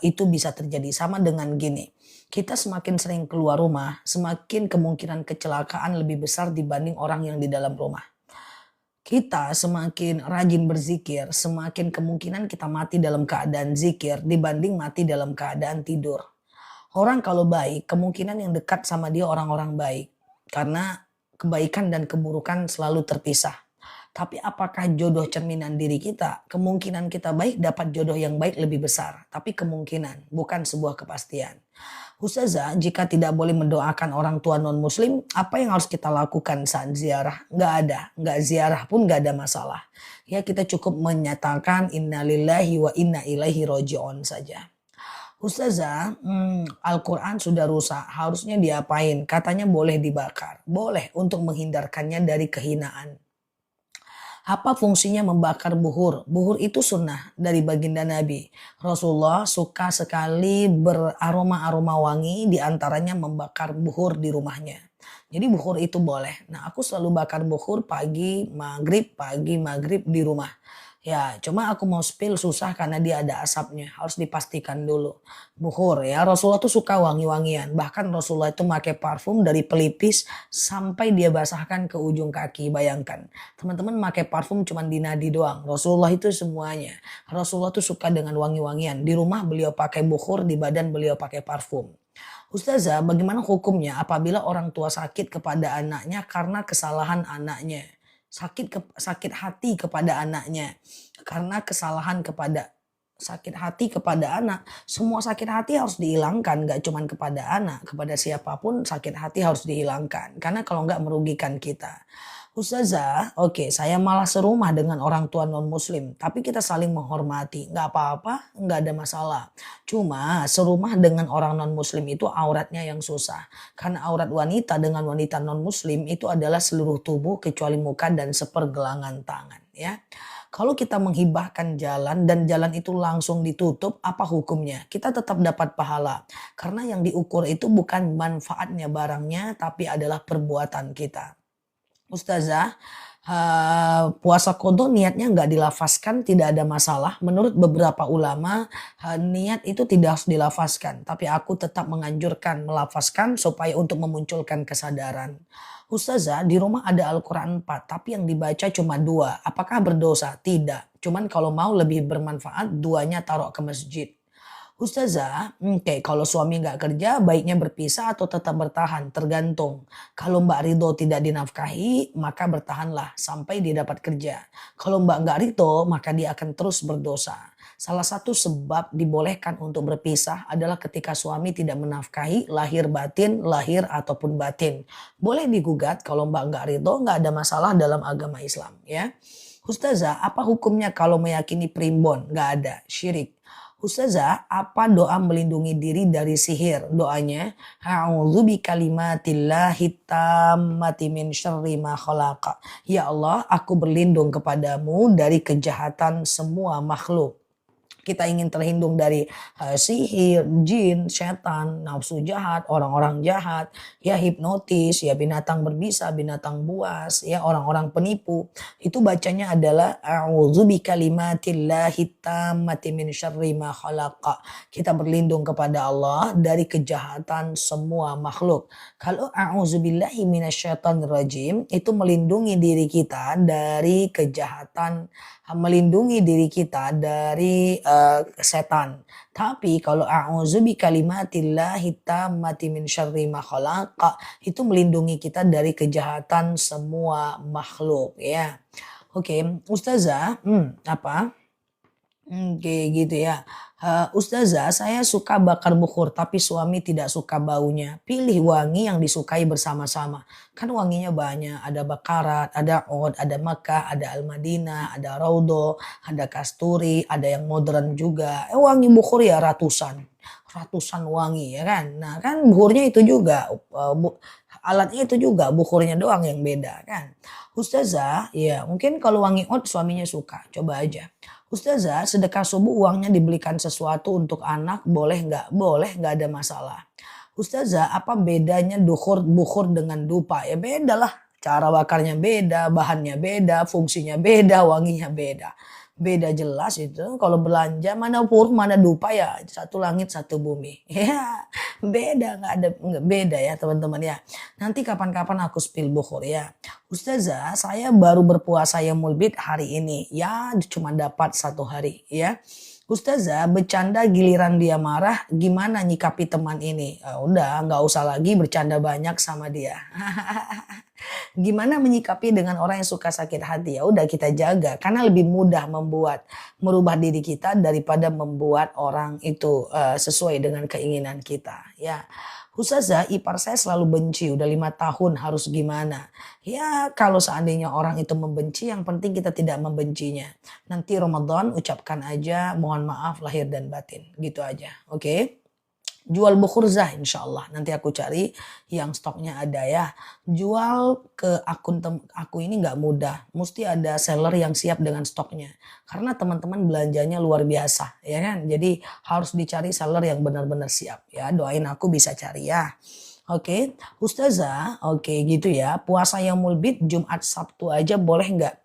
Speaker 1: itu bisa terjadi. Sama dengan gini, kita semakin sering keluar rumah, semakin kemungkinan kecelakaan lebih besar dibanding orang yang di dalam rumah. Kita semakin rajin berzikir, semakin kemungkinan kita mati dalam keadaan zikir dibanding mati dalam keadaan tidur. Orang kalau baik, kemungkinan yang dekat sama dia orang-orang baik. Karena kebaikan dan keburukan selalu terpisah. Tapi apakah jodoh cerminan diri kita? Kemungkinan kita baik dapat jodoh yang baik lebih besar. Tapi kemungkinan, bukan sebuah kepastian. Ustazah, jika tidak boleh mendoakan orang tua non-muslim, apa yang harus kita lakukan saat ziarah? Nggak ada. Nggak ziarah pun nggak ada masalah. Ya, kita cukup menyatakan innalillahi wa inna ilaihi roji'un saja. Ustazah, Al-Quran sudah rusak, harusnya diapain? Katanya boleh dibakar. Boleh untuk menghindarkannya dari kehinaan. Apa fungsinya membakar buhur? Buhur itu sunnah dari baginda Nabi. Rasulullah suka sekali beraroma-aroma wangi, diantaranya membakar buhur di rumahnya. Jadi buhur itu boleh. Nah, aku selalu bakar buhur pagi, maghrib di rumah. Ya, cuma aku mau spill susah karena dia ada asapnya, harus dipastikan dulu. Bukhur ya, Rasulullah tuh suka wangi-wangian. Bahkan Rasulullah itu pakai parfum dari pelipis sampai dia basahkan ke ujung kaki. Bayangkan, teman-teman pakai parfum cuma di nadi doang. Rasulullah itu semuanya. Rasulullah tuh suka dengan wangi-wangian. Di rumah beliau pakai bukhur, di badan beliau pakai parfum. Ustazah, bagaimana hukumnya apabila orang tua sakit kepada anaknya karena kesalahan anaknya? Sakit hati kepada anaknya karena kesalahan sakit hati kepada anak. Semua sakit hati harus dihilangkan, gak cuman kepada anak, kepada siapapun sakit hati harus dihilangkan. Karena kalau nggak merugikan kita. Ustazah, oke, saya malah serumah dengan orang tua non-muslim, tapi kita saling menghormati, nggak apa-apa, nggak ada masalah. Cuma serumah dengan orang non-muslim itu auratnya yang susah. Karena aurat wanita dengan wanita non-muslim itu adalah seluruh tubuh kecuali muka dan sepergelangan tangan. Ya, kalau kita menghibahkan jalan dan jalan itu langsung ditutup, apa hukumnya? Kita tetap dapat pahala. Karena yang diukur itu bukan manfaatnya barangnya, tapi adalah perbuatan kita. Ustazah, puasa qodho niatnya nggak dilafazkan tidak ada masalah. Menurut beberapa ulama, niat itu tidak harus dilafazkan. Tapi aku tetap menganjurkan melafazkan supaya untuk memunculkan kesadaran. Ustazah, di rumah ada Al-Quran 4, tapi yang dibaca cuma 2. Apakah berdosa? Tidak. Cuman kalau mau lebih bermanfaat, duanya taruh ke masjid. Ustazah, oke, kalau suami nggak kerja, baiknya berpisah atau tetap bertahan, tergantung. Kalau Mbak Ridho tidak dinafkahi, maka bertahanlah sampai dia dapat kerja. Kalau Mbak nggak Ridho, maka dia akan terus berdosa. Salah satu sebab dibolehkan untuk berpisah adalah ketika suami tidak menafkahi, lahir ataupun batin. Boleh digugat kalau Mbak nggak Ridho, nggak ada masalah dalam agama Islam. Ya, Ustazah, apa hukumnya kalau meyakini primbon? Nggak ada, syirik. Ustazah, apa doa melindungi diri dari sihir? Doanya, a'udzu bikalimatillahi tammati min syarri ma khalaqa. Ya Allah, aku berlindung kepadamu dari kejahatan semua makhluk. Kita ingin terhindung dari sihir, jin, setan, nafsu jahat, orang-orang jahat, ya hipnotis, ya binatang berbisa, binatang buas, ya orang-orang penipu. Itu bacanya adalah a'udzu bikalimatillahi tammati min syarri ma khalaqa. Kita berlindung kepada Allah dari kejahatan semua makhluk. Kalau a'udzubillahi minasyaitonirrajim itu melindungi diri kita dari kejahatan, melindungi diri kita dari setan. Tapi kalau a'udzu bikalimatillahi tammati min syarri ma khalaqa itu melindungi kita dari kejahatan semua makhluk ya. Oke, Ustazah, apa? Kayak gitu ya. Ustazah, saya suka bakar bukhur tapi suami tidak suka baunya. Pilih wangi yang disukai bersama-sama. Kan wanginya banyak, ada bakarat, ada oud, ada Makkah, ada Al-Madinah, ada Raudho, ada kasturi, ada yang modern juga. Wangi bukhur ya ratusan. Ratusan wangi ya kan. Nah kan bukhurnya itu juga, alatnya itu juga, bukhurnya doang yang beda kan. Ustazah, ya mungkin kalau wangi oud suaminya suka, coba aja. Ustazah, sedekah subuh uangnya dibelikan sesuatu untuk anak, boleh nggak? Boleh, nggak ada masalah. Ustazah, apa bedanya bukhur dengan dupa? Ya beda lah. Cara bakarnya beda, bahannya beda, fungsinya beda, wanginya beda. Beda jelas itu. Kalau belanja mana pur, mana dupa ya satu langit satu bumi. Ya beda, nggak beda ya teman-teman ya. Nanti kapan-kapan aku spill bukhur ya. Ustazah, saya baru berpuasa Yaumul Bid hari ini. Ya, cuma dapat 1 hari ya. Ustazah, bercanda giliran dia marah, gimana nyikapi teman ini? Udah, nggak usah lagi bercanda banyak sama dia. Gimana menyikapi dengan orang yang suka sakit hati? Ya udah kita jaga, karena lebih mudah merubah diri kita daripada membuat orang itu sesuai dengan keinginan kita. Ya. Ustazah, ipar saya selalu benci, udah 5 tahun, harus gimana? Ya kalau seandainya orang itu membenci, yang penting kita tidak membencinya. Nanti Ramadan ucapkan aja mohon maaf lahir dan batin, gitu aja, oke? Jual bukurzah insya Allah. Nanti aku cari yang stoknya ada ya. Jual ke akun aku ini nggak mudah. Mesti ada seller yang siap dengan stoknya. Karena teman-teman belanjanya luar biasa ya kan. Jadi harus dicari seller yang benar-benar siap ya. Doain aku bisa cari ya. Oke, Ustazah, oke gitu ya. Puasa Yaumul Bid Jumat Sabtu aja boleh nggak?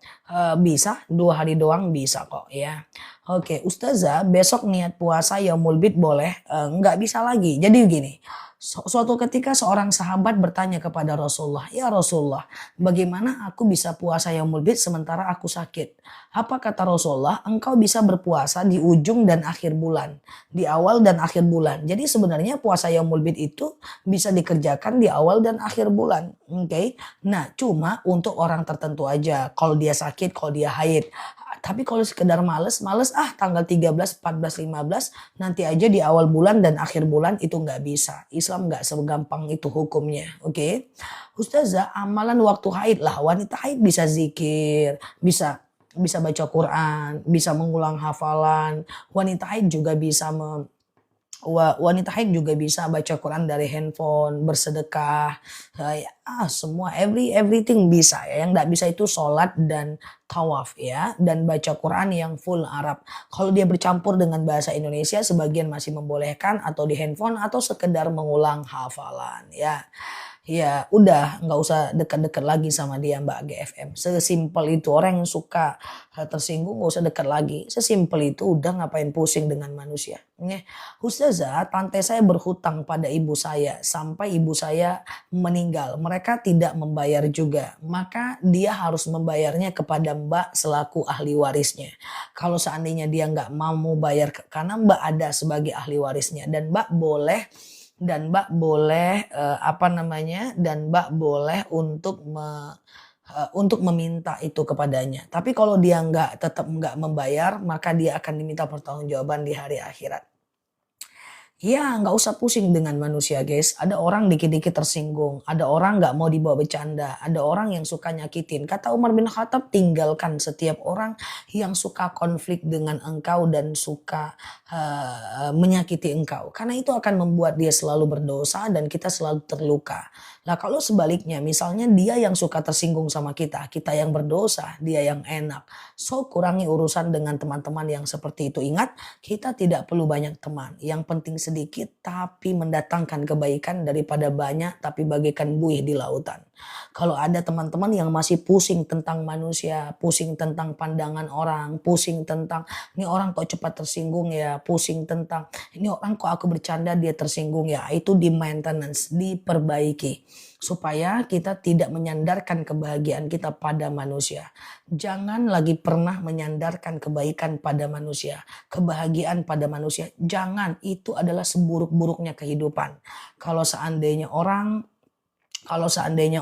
Speaker 1: Bisa, 2 hari doang bisa kok ya. Oke, Ustazah, besok niat puasa Yaumul Bid boleh? Nggak bisa lagi. Jadi gini, suatu ketika seorang sahabat bertanya kepada Rasulullah, ya Rasulullah, bagaimana aku bisa puasa Yaumul Bid sementara aku sakit? Apa kata Rasulullah? Engkau bisa berpuasa di ujung dan akhir bulan, di awal dan akhir bulan. Jadi sebenarnya puasa Yaumul Bid itu bisa dikerjakan di awal dan akhir bulan. Oke. Nah, cuma untuk orang tertentu aja. Kalau dia sakit, kalau dia haid. Tapi kalau sekedar males, males tanggal 13, 14, 15 nanti aja di awal bulan dan akhir bulan itu nggak bisa. Islam nggak segampang itu hukumnya. Oke. Ustazah, amalan waktu haid lah. Wanita haid bisa zikir, bisa bisa baca Quran, bisa mengulang hafalan. Wanita haid juga bisa wanita haid juga bisa baca Quran dari handphone, bersedekah, semua everything bisa ya. Yang nggak bisa itu sholat dan tawaf ya, dan baca Quran yang full Arab. Kalau dia bercampur dengan bahasa Indonesia, sebagian masih membolehkan atau di handphone atau sekedar mengulang hafalan ya. Ya udah nggak usah dekat-dekat lagi sama dia Mbak GFM. Sesimpel itu, orang yang suka tersinggung nggak usah dekat lagi. Sesimpel itu, udah ngapain pusing dengan manusia. Ustazah, tante saya berhutang pada ibu saya sampai ibu saya meninggal. Mereka tidak membayar juga. Maka dia harus membayarnya kepada Mbak selaku ahli warisnya. Kalau seandainya dia nggak mau bayar karena Mbak ada sebagai ahli warisnya, dan Mbak boleh untuk meminta itu kepadanya. Tapi kalau dia tetap nggak membayar, maka dia akan diminta pertanggungjawaban di hari akhirat. Ya, nggak usah pusing dengan manusia, guys. Ada orang dikit-dikit tersinggung, ada orang nggak mau dibawa bercanda, ada orang yang suka nyakitin. Kata Umar bin Khattab, tinggalkan setiap orang yang suka konflik dengan engkau dan suka menyakiti engkau. Karena itu akan membuat dia selalu berdosa dan kita selalu terluka. Nah, kalau sebaliknya, misalnya dia yang suka tersinggung sama kita, kita yang berdosa, dia yang enak. So, kurangi urusan dengan teman-teman yang seperti itu. Ingat, kita tidak perlu banyak teman. Yang penting sedikit tapi mendatangkan kebaikan daripada banyak tapi bagaikan buih di lautan. Kalau ada teman-teman yang masih pusing tentang manusia, pusing tentang pandangan orang, pusing tentang ini orang kok cepat tersinggung ya, pusing tentang ini orang kok aku bercanda dia tersinggung ya, itu di maintenance, diperbaiki. Supaya kita tidak menyandarkan kebahagiaan kita pada manusia. Jangan lagi pernah menyandarkan kebaikan pada manusia, kebahagiaan pada manusia. Jangan, itu adalah seburuk-buruknya kehidupan. Kalau seandainya orang kalau seandainya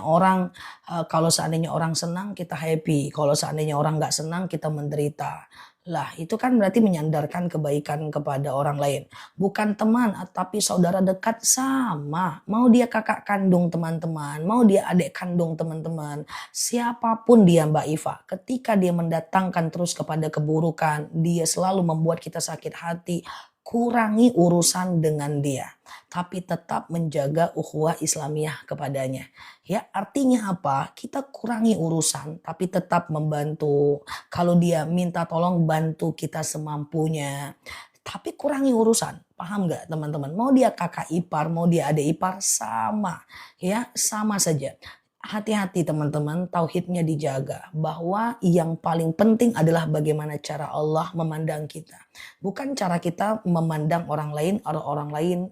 Speaker 1: orang senang, kita happy. Kalau seandainya orang nggak senang, kita menderita. Lah, itu kan berarti menyandarkan kebaikan kepada orang lain. Bukan teman, tapi saudara dekat sama. Mau dia kakak kandung teman-teman, mau dia adik kandung teman-teman. Siapapun dia Mbak Iva, ketika dia mendatangkan terus kepada keburukan, dia selalu membuat kita sakit hati. Kurangi urusan dengan dia, tapi tetap menjaga ukhuwah Islamiyah kepadanya. Ya, artinya apa? Kita kurangi urusan, tapi tetap membantu. Kalau dia minta tolong, bantu kita semampunya. Tapi kurangi urusan. Paham nggak teman-teman? Mau dia kakak ipar, mau dia adik ipar, sama. Ya, sama saja. Hati-hati teman-teman, tauhidnya dijaga. Bahwa yang paling penting adalah bagaimana cara Allah memandang kita. Bukan cara kita memandang orang lain, atau orang lain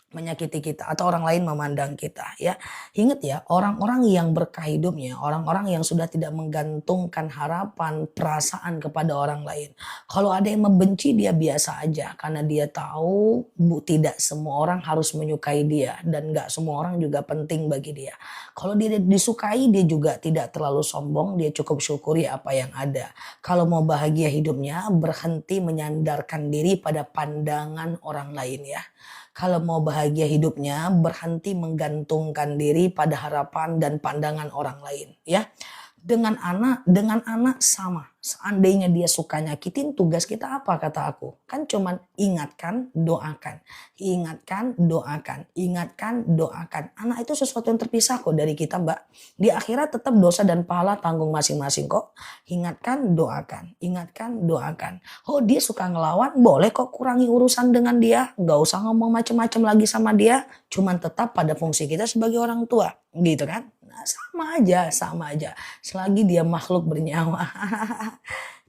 Speaker 1: menyakiti kita atau orang lain memandang kita ya. Ingat ya, orang-orang yang berkah hidupnya, orang-orang yang sudah tidak menggantungkan harapan, perasaan kepada orang lain. Kalau ada yang membenci dia biasa aja karena dia tahu tidak semua orang harus menyukai dia dan gak semua orang juga penting bagi dia. Kalau dia disukai, dia juga tidak terlalu sombong, dia cukup syukuri apa yang ada. Kalau mau bahagia hidupnya, berhenti menyandarkan diri pada pandangan orang lain ya. Kalau mau bahagia hidupnya, berhenti menggantungkan diri pada harapan dan pandangan orang lain ya. Dengan anak sama. Seandainya dia suka nyakitin, tugas kita apa kata aku? Kan cuman ingatkan, doakan. Ingatkan, doakan. Ingatkan, doakan. Anak itu sesuatu yang terpisah kok dari kita, Mbak. Di akhirat tetap dosa dan pahala tanggung masing-masing kok. Ingatkan, doakan. Ingatkan, doakan. Oh, dia suka ngelawan, boleh kok kurangi urusan dengan dia. Nggak usah ngomong macem-macem lagi sama dia. Cuman tetap pada fungsi kita sebagai orang tua. Gitu kan? Nah, sama aja, sama aja. Selagi dia makhluk bernyawa.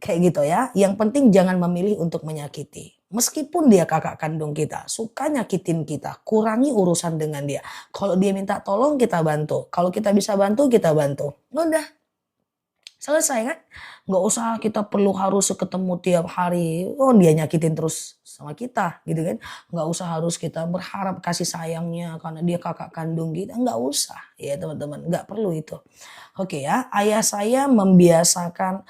Speaker 1: Kayak gitu ya. Yang penting jangan memilih untuk menyakiti. Meskipun dia kakak kandung kita, suka nyakitin kita, kurangi urusan dengan dia. Kalau dia minta tolong kita bantu. Kalau kita bisa bantu, kita bantu. Udah, selesai kan? Nggak usah kita perlu harus ketemu tiap hari. Oh, dia nyakitin terus sama kita gitu kan. Nggak usah harus kita berharap kasih sayangnya karena dia kakak kandung kita. Nggak usah ya teman-teman. Nggak perlu itu. Oke ya, ayah saya membiasakan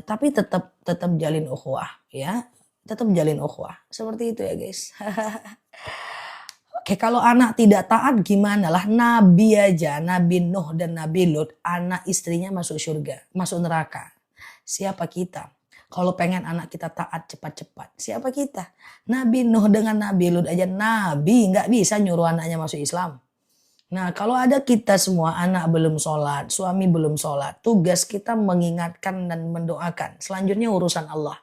Speaker 1: tapi tetap tetap jalin ukhuwah ya. Tetap jalin ukhuwah. Seperti itu ya guys. Oke, kalau anak tidak taat gimana lah? Nabi aja, Nabi Nuh dan Nabi Lut, anak istrinya masuk surga, masuk neraka. Siapa kita? Kalau pengen anak kita taat cepat-cepat, siapa kita? Nabi Nuh dengan Nabi Lut aja, Nabi nggak bisa nyuruh anaknya masuk Islam. Nah, kalau ada kita semua anak belum sholat, suami belum sholat, tugas kita mengingatkan dan mendoakan. Selanjutnya urusan Allah.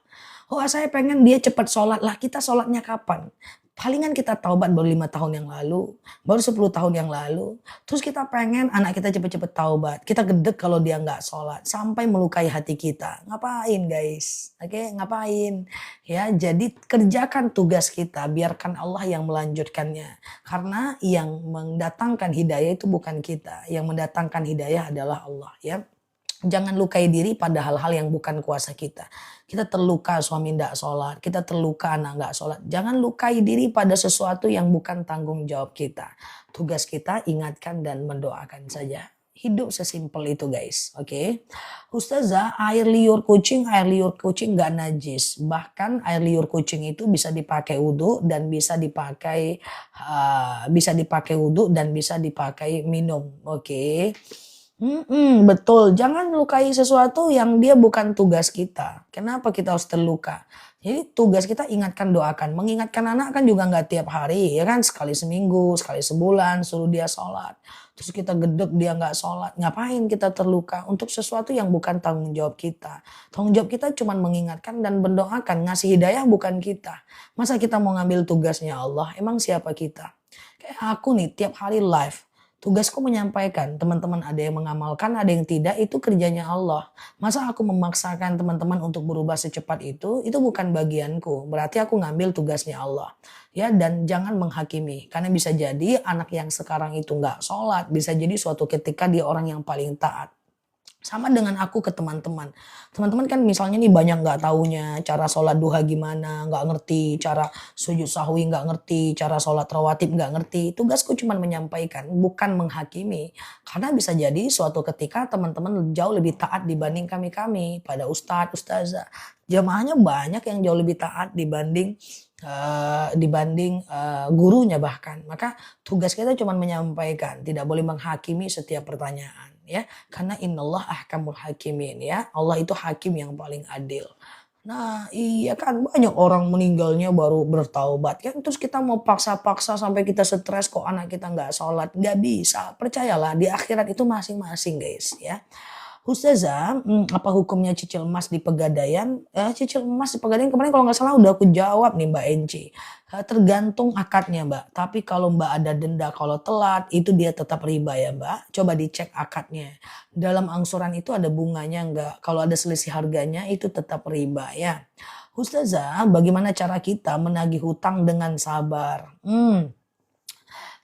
Speaker 1: Oh, saya pengen dia cepat sholat lah. Kita sholatnya kapan? Palingan kita taubat baru 5 tahun yang lalu, baru 10 tahun yang lalu. Terus kita pengen anak kita cepet-cepet taubat. Kita gedek kalau dia nggak sholat. Sampai melukai hati kita. Ngapain guys? Oke, ngapain? Ya, jadi kerjakan tugas kita. Biarkan Allah yang melanjutkannya. Karena yang mendatangkan hidayah itu bukan kita. Yang mendatangkan hidayah adalah Allah ya. Jangan lukai diri pada hal-hal yang bukan kuasa kita. Kita terluka suami tidak sholat, kita terluka anak nggak sholat. Jangan lukai diri pada sesuatu yang bukan tanggung jawab kita. Tugas kita ingatkan dan mendoakan saja. Hidup sesimpel itu guys, oke? Ustazah, air liur kucing nggak najis. Bahkan air liur kucing itu bisa dipakai wudhu dan bisa dipakai wudhu dan bisa dipakai minum, oke? Betul. Jangan lukai sesuatu yang dia bukan tugas kita. Kenapa kita harus terluka? Jadi tugas kita ingatkan, doakan. Mengingatkan anak kan juga nggak tiap hari, ya kan? Sekali seminggu, sekali sebulan, suruh dia sholat. Terus kita gedek dia nggak sholat. Ngapain kita terluka? Untuk sesuatu yang bukan tanggung jawab kita. Tanggung jawab kita cuma mengingatkan dan mendoakan. Ngasih hidayah bukan kita. Masa kita mau ngambil tugasnya Allah? Emang siapa kita? Kayak aku nih tiap hari live. Tugasku menyampaikan, teman-teman ada yang mengamalkan, ada yang tidak, itu kerjanya Allah. Masa aku memaksakan teman-teman untuk berubah secepat itu bukan bagianku. Berarti aku ngambil tugasnya Allah. Ya, dan jangan menghakimi. Karena bisa jadi anak yang sekarang itu nggak sholat, bisa jadi suatu ketika dia orang yang paling taat. Sama dengan aku ke teman-teman. Teman-teman kan misalnya nih banyak nggak taunya cara sholat duha gimana, nggak ngerti cara sujud sahwi, nggak ngerti cara sholat rawatib, nggak ngerti. Tugasku cuma menyampaikan, bukan menghakimi. Karena bisa jadi suatu ketika teman-teman jauh lebih taat dibanding kami-kami pada ustadz, ustazah. Jamaahnya banyak yang jauh lebih taat dibanding gurunya bahkan. Maka tugas kita cuma menyampaikan, tidak boleh menghakimi setiap pertanyaan. Ya, karena innallah ahkamul hakimin ya. Allah itu hakim yang paling adil. Nah, iya kan banyak orang meninggalnya baru bertaubat kan. Terus kita mau paksa-paksa sampai kita stres kok anak kita nggak sholat. Nggak bisa. Percayalah di akhirat itu masing-masing guys ya. Ustazah, apa hukumnya cicil emas di Pegadaian? Cicil emas di Pegadaian kemarin kalau nggak salah udah aku jawab nih Mbak Enci. Tergantung akadnya Mbak. Tapi kalau Mbak ada denda kalau telat itu dia tetap riba ya Mbak. Coba dicek akadnya. Dalam angsuran itu ada bunganya nggak? Kalau ada selisih harganya itu tetap riba ya. Ustazah, bagaimana cara kita menagih hutang dengan sabar?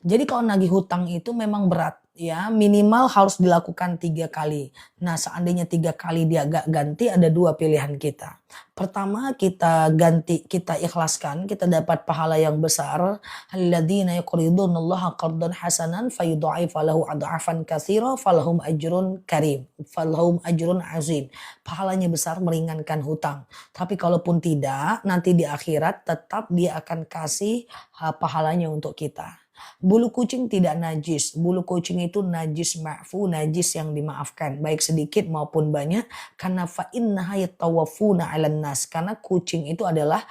Speaker 1: Jadi kalau nagih hutang itu memang berat ya, minimal harus dilakukan 3 kali. Nah seandainya 3 kali dia gak ganti ada 2 pilihan kita. Pertama kita ganti, kita ikhlaskan, kita dapat pahala yang besar. Alladzina yuqridunallaha qardan hasanan fayudha'ifa lahu adhafan katsira falahum ajrun karim, falahum ajrun azim. Pahalanya besar meringankan hutang. Tapi kalaupun tidak, nanti di akhirat tetap dia akan kasih pahalanya untuk kita. Bulu kucing tidak najis. Bulu kucing itu najis ma'fu, najis yang dimaafkan, baik sedikit maupun banyak. Karena fa innaha yatawafuna 'alan nas. Karena kucing itu adalah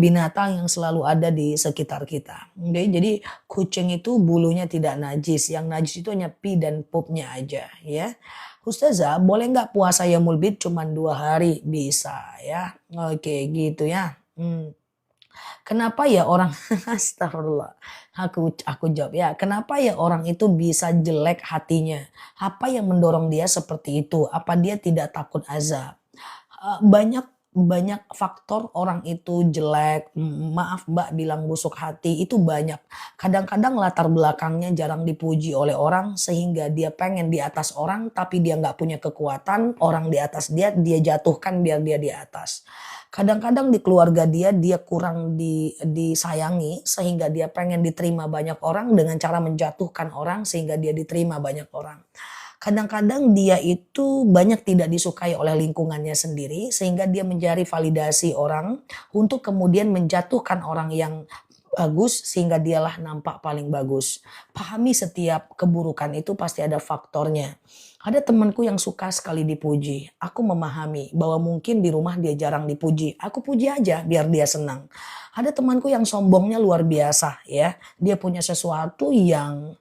Speaker 1: binatang yang selalu ada di sekitar kita. Oke, jadi kucing itu bulunya tidak najis. Yang najis itu hanya pi dan pupnya aja ya. Ustazah, boleh nggak puasa yaumul bid cuma 2 hari? Bisa ya. Oke, gitu ya. Kenapa ya orang astagfirullah. Aku jawab ya. Kenapa ya orang itu bisa jelek hatinya? Apa yang mendorong dia seperti itu? Apa dia tidak takut azab? Banyak banyak faktor orang itu jelek, maaf Mbak bilang busuk hati, itu banyak. Kadang-kadang latar belakangnya jarang dipuji oleh orang sehingga dia pengen di atas orang tapi dia nggak punya kekuatan, orang di atas dia, dia jatuhkan biar dia di atas. Kadang-kadang di keluarga dia kurang disayangi sehingga dia pengen diterima banyak orang dengan cara menjatuhkan orang sehingga dia diterima banyak orang. Kadang-kadang dia itu banyak tidak disukai oleh lingkungannya sendiri sehingga dia mencari validasi orang untuk kemudian menjatuhkan orang yang bagus sehingga dialah nampak paling bagus. Pahami setiap keburukan itu pasti ada faktornya. Ada temanku yang suka sekali dipuji. Aku memahami bahwa mungkin di rumah dia jarang dipuji. Aku puji aja biar dia senang. Ada temanku yang sombongnya luar biasa ya. Dia punya sesuatu yang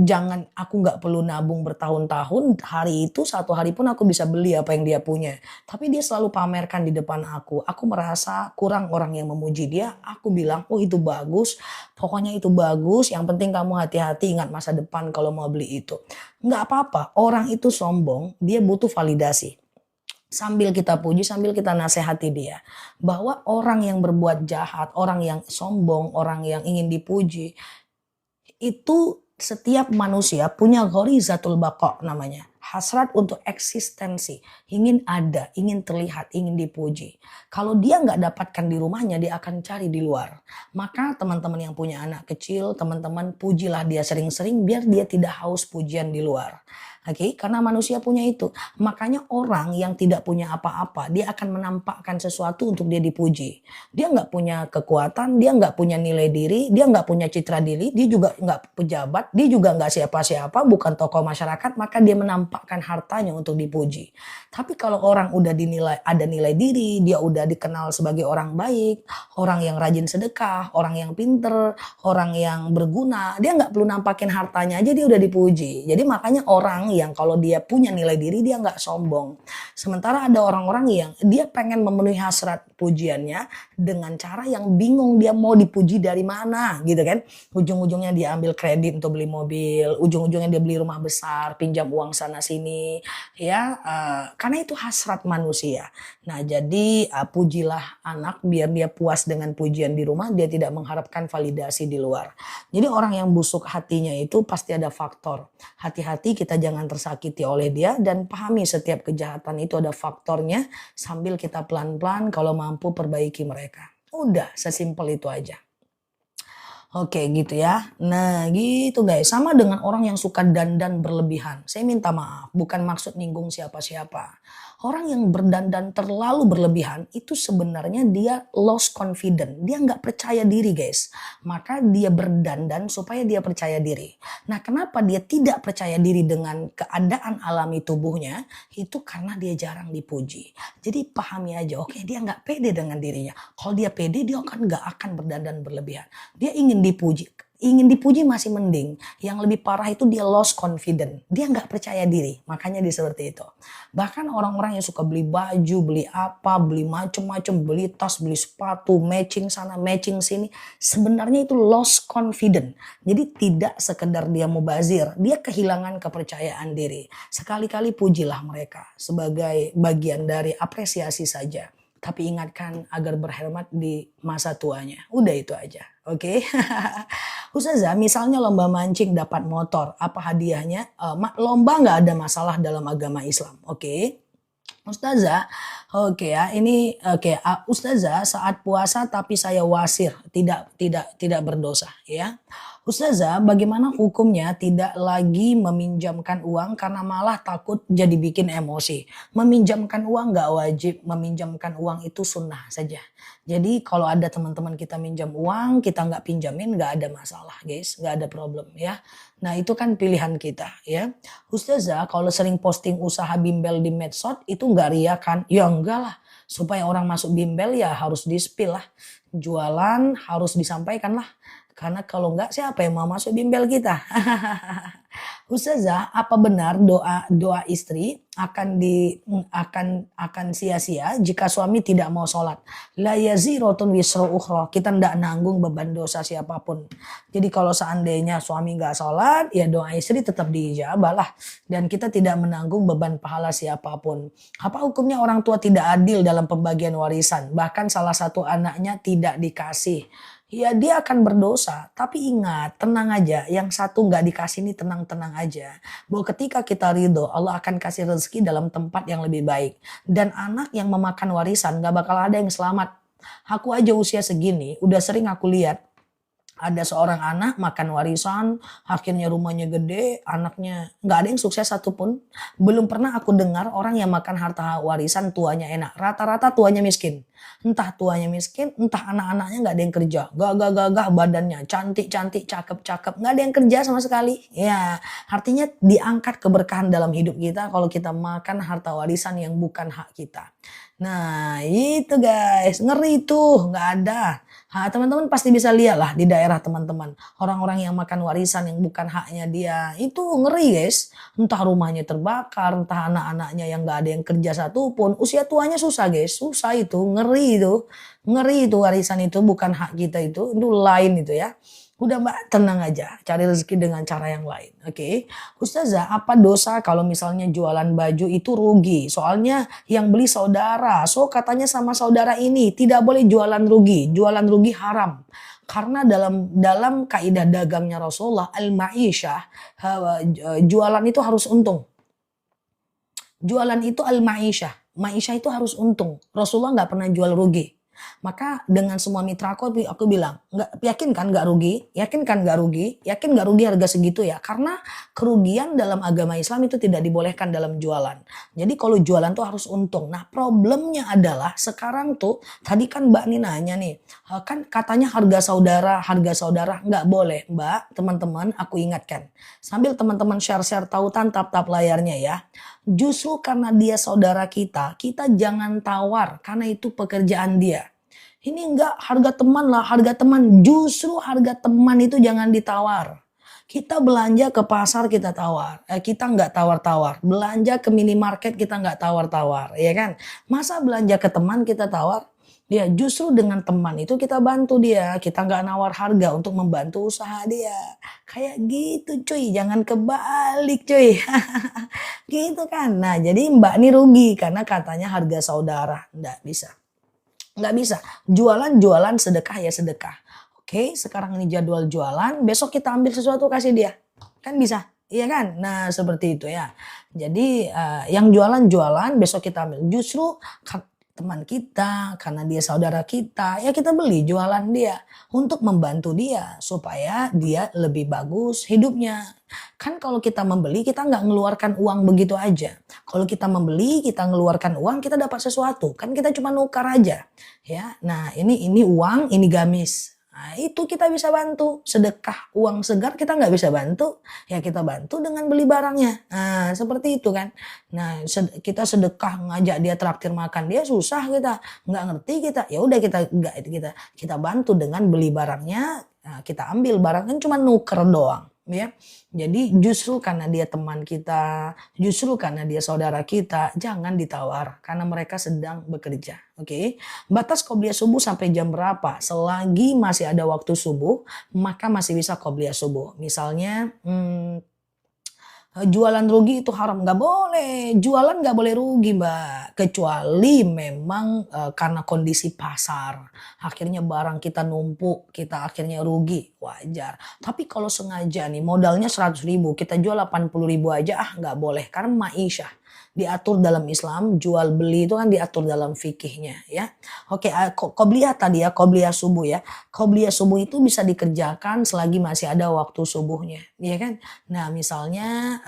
Speaker 1: jangan aku nggak perlu nabung bertahun-tahun, hari itu 1 hari pun aku bisa beli apa yang dia punya. Tapi dia selalu pamerkan di depan aku. Aku merasa kurang orang yang memuji dia. Aku bilang, oh itu bagus, pokoknya itu bagus. Yang penting kamu hati-hati, ingat masa depan kalau mau beli itu. Nggak apa-apa, orang itu sombong, dia butuh validasi. Sambil kita puji, sambil kita nasihati dia. Bahwa orang yang berbuat jahat, orang yang sombong, orang yang ingin dipuji, itu setiap manusia punya ghorizatul baqa namanya. Hasrat untuk eksistensi. Ingin ada, ingin terlihat, ingin dipuji. Kalau dia nggak dapatkan di rumahnya, dia akan cari di luar. Maka teman-teman yang punya anak kecil, teman-teman pujilah dia sering-sering biar dia tidak haus pujian di luar. Oke, karena manusia punya itu. Makanya orang yang tidak punya apa-apa, dia akan menampakkan sesuatu untuk dia dipuji. Dia nggak punya kekuatan, dia nggak punya nilai diri, dia nggak punya citra diri, dia juga nggak pejabat, dia juga nggak siapa-siapa, bukan tokoh masyarakat, maka dia menampakkan hartanya untuk dipuji. Tapi kalau orang udah dinilai, ada nilai diri, dia udah dikenal sebagai orang baik, orang yang rajin sedekah, orang yang pinter, orang yang berguna, dia nggak perlu nampakin hartanya aja dia udah dipuji. Jadi makanya orang yang kalau dia punya nilai diri dia nggak sombong. Sementara ada orang-orang yang dia pengen memenuhi hasrat pujiannya dengan cara yang bingung dia mau dipuji dari mana gitu kan. Ujung-ujungnya dia ambil kredit untuk beli mobil, ujung-ujungnya dia beli rumah besar, pinjam uang sana sini ya, karena itu hasrat manusia. Nah jadi pujilah anak biar dia puas dengan pujian di rumah, dia tidak mengharapkan validasi di luar. Jadi orang yang busuk hatinya itu pasti ada faktor. Hati-hati kita jangan tersakiti oleh dia dan pahami setiap kejahatan itu ada faktornya sambil kita pelan-pelan kalau mampu perbaiki mereka. Udah sesimpel itu aja. Oke gitu ya. Nah gitu guys. Sama dengan orang yang suka dandan berlebihan. Saya minta maaf. Bukan maksud nyinggung siapa-siapa. Orang yang berdandan terlalu berlebihan itu sebenarnya dia lost confident. Dia nggak percaya diri guys. Maka dia berdandan supaya dia percaya diri. Nah kenapa dia tidak percaya diri dengan keadaan alami tubuhnya? Itu karena dia jarang dipuji. Jadi pahami aja. Oke dia nggak pede dengan dirinya. Kalau dia pede dia kan nggak akan berdandan berlebihan. Dia ingin dipuji. Ingin dipuji masih mending. Yang lebih parah itu dia lost confident. Dia nggak percaya diri. Makanya dia seperti itu. Bahkan orang-orang yang suka beli baju, beli apa, beli macem-macem, beli tas, beli sepatu, matching sana, matching sini. Sebenarnya itu lost confident. Jadi tidak sekedar dia mubazir. Dia kehilangan kepercayaan diri. Sekali-kali pujilah mereka. Sebagai bagian dari apresiasi saja. Tapi ingatkan agar berhemat di masa tuanya. Udah itu aja. Oke. Ustazah, misalnya lomba mancing dapat motor. Apa hadiahnya? Lomba nggak ada masalah dalam agama Islam. Oke. Ustazah, oke ya, ini oke. Ustazah, saat puasa tapi saya wasir, tidak berdosa ya. Ustazah, bagaimana hukumnya tidak lagi meminjamkan uang karena malah takut jadi bikin emosi? Meminjamkan uang nggak wajib, meminjamkan uang itu sunnah saja. Jadi kalau ada teman-teman kita minjam uang, kita nggak pinjamin nggak ada masalah guys, nggak ada problem ya. Nah itu kan pilihan kita ya. Ustazah kalau sering posting usaha bimbel di medsos itu nggak ria kan? Ya enggak lah. Supaya orang masuk bimbel ya harus di-spill lah. Jualan harus disampaikan lah. Karena kalau enggak siapa yang mau masuk bimbel kita? Ustazah, apa benar doa doa istri akan sia-sia jika suami tidak mau sholat? La yazirotun wisro ukhra. Kita ndak nanggung beban dosa siapapun. Jadi kalau seandainya suami nggak sholat, ya doa istri tetap diijabah lah. Dan kita tidak menanggung beban pahala siapapun. Apa hukumnya orang tua tidak adil dalam pembagian warisan? Bahkan salah satu anaknya tidak dikasih. Ya dia akan berdosa, tapi ingat, tenang aja, yang satu nggak dikasih ini tenang-tenang aja. Bahwa ketika kita ridho, Allah akan kasih rezeki dalam tempat yang lebih baik. Dan anak yang memakan warisan nggak bakal ada yang selamat. Aku aja usia segini, udah sering aku lihat ada seorang anak makan warisan, akhirnya rumahnya gede, anaknya nggak ada yang sukses satupun. Belum pernah aku dengar orang yang makan harta warisan tuanya enak. Rata-rata tuanya miskin. Entah tuanya miskin, entah anak-anaknya nggak ada yang kerja. Gagah-gagah badannya, cantik-cantik, cakep-cakep, nggak ada yang kerja sama sekali. Ya, artinya diangkat keberkahan dalam hidup kita kalau kita makan harta warisan yang bukan hak kita. Nah, itu guys, ngeri tuh, nggak ada. Teman-teman pasti bisa lihat lah di daerah teman-teman. Orang-orang yang makan warisan yang bukan haknya dia, itu ngeri guys. Entah rumahnya terbakar, entah anak-anaknya yang nggak ada yang kerja satupun. Usia tuanya susah guys, susah itu, ngeri itu. Ngeri itu warisan itu bukan hak kita itu lain itu ya. Udah mbak tenang aja, cari rezeki dengan cara yang lain. Oke. Ustazah, apa dosa kalau misalnya jualan baju itu rugi? Soalnya yang beli saudara. So katanya sama saudara ini tidak boleh jualan rugi. Jualan rugi haram. Karena dalam kaidah dagangnya Rasulullah al-ma'isyah, jualan itu harus untung. Jualan itu al-ma'isyah. Ma'isyah itu harus untung. Rasulullah nggak pernah jual rugi. Maka dengan semua mitra aku bilang, yakin kan nggak rugi? Yakin kan nggak rugi? Yakin nggak rugi harga segitu ya? Karena kerugian dalam agama Islam itu tidak dibolehkan dalam jualan. Jadi kalau jualan tuh harus untung. Nah problemnya adalah sekarang tuh, tadi kan Mbak Nina nanya nih, kan katanya harga saudara nggak boleh. Mbak, teman-teman aku ingatkan. Sambil teman-teman share-share tautan tap-tap layarnya ya. Justru karena dia saudara kita jangan tawar karena itu pekerjaan dia. Ini enggak harga teman lah, harga teman. Justru harga teman itu jangan ditawar. Kita belanja ke pasar kita tawar, kita nggak tawar-tawar. Belanja ke minimarket kita nggak tawar-tawar, ya kan? Masa belanja ke teman kita tawar? Ya justru dengan teman itu kita bantu dia, kita nggak nawar harga untuk membantu usaha dia. Kayak gitu cuy, jangan kebalik cuy. Gitu kan. Nah jadi mbak ini rugi karena katanya harga saudara. Nggak bisa. Nggak bisa. Jualan sedekah ya sedekah. Oke, sekarang ini jadwal jualan, besok kita ambil sesuatu kasih dia. Kan bisa. Iya kan? Nah, seperti itu ya. Jadi yang jualan, besok kita ambil. Justru teman kita, karena dia saudara kita, ya kita beli jualan dia untuk membantu dia supaya dia lebih bagus hidupnya. Kan kalau kita membeli, kita nggak ngeluarkan uang begitu aja. Kalau kita membeli, kita ngeluarkan uang, kita dapat sesuatu. Kan kita cuma nukar aja. Ya, nah ini uang, ini gamis. Nah, itu kita bisa bantu. Sedekah uang segar kita nggak bisa bantu. Ya kita bantu dengan beli barangnya. Nah seperti itu kan. Nah kita sedekah ngajak dia traktir makan. Dia susah kita. Nggak ngerti kita. Ya udah kita bantu dengan beli barangnya. Nah, kita ambil barangnya cuma nuker doang. Ya, jadi justru karena dia teman kita, justru karena dia saudara kita, jangan ditawar karena mereka sedang bekerja. Oke, batas qobliyah subuh sampai jam berapa? Selagi masih ada waktu subuh, maka masih bisa qobliyah subuh. Misalnya, jualan rugi itu haram, nggak boleh. Jualan nggak boleh rugi mbak. Kecuali memang karena kondisi pasar. Akhirnya barang kita numpuk, kita akhirnya rugi. Wajar. Tapi kalau sengaja nih modalnya 100.000, kita jual 80.000 aja nggak boleh. Karena ma'isyah. Diatur dalam Islam, jual beli itu kan diatur dalam fikihnya ya. Oke, qobliyah tadi ya, qobliyah subuh ya. Qobliyah subuh itu bisa dikerjakan selagi masih ada waktu subuhnya, ya kan? Nah, misalnya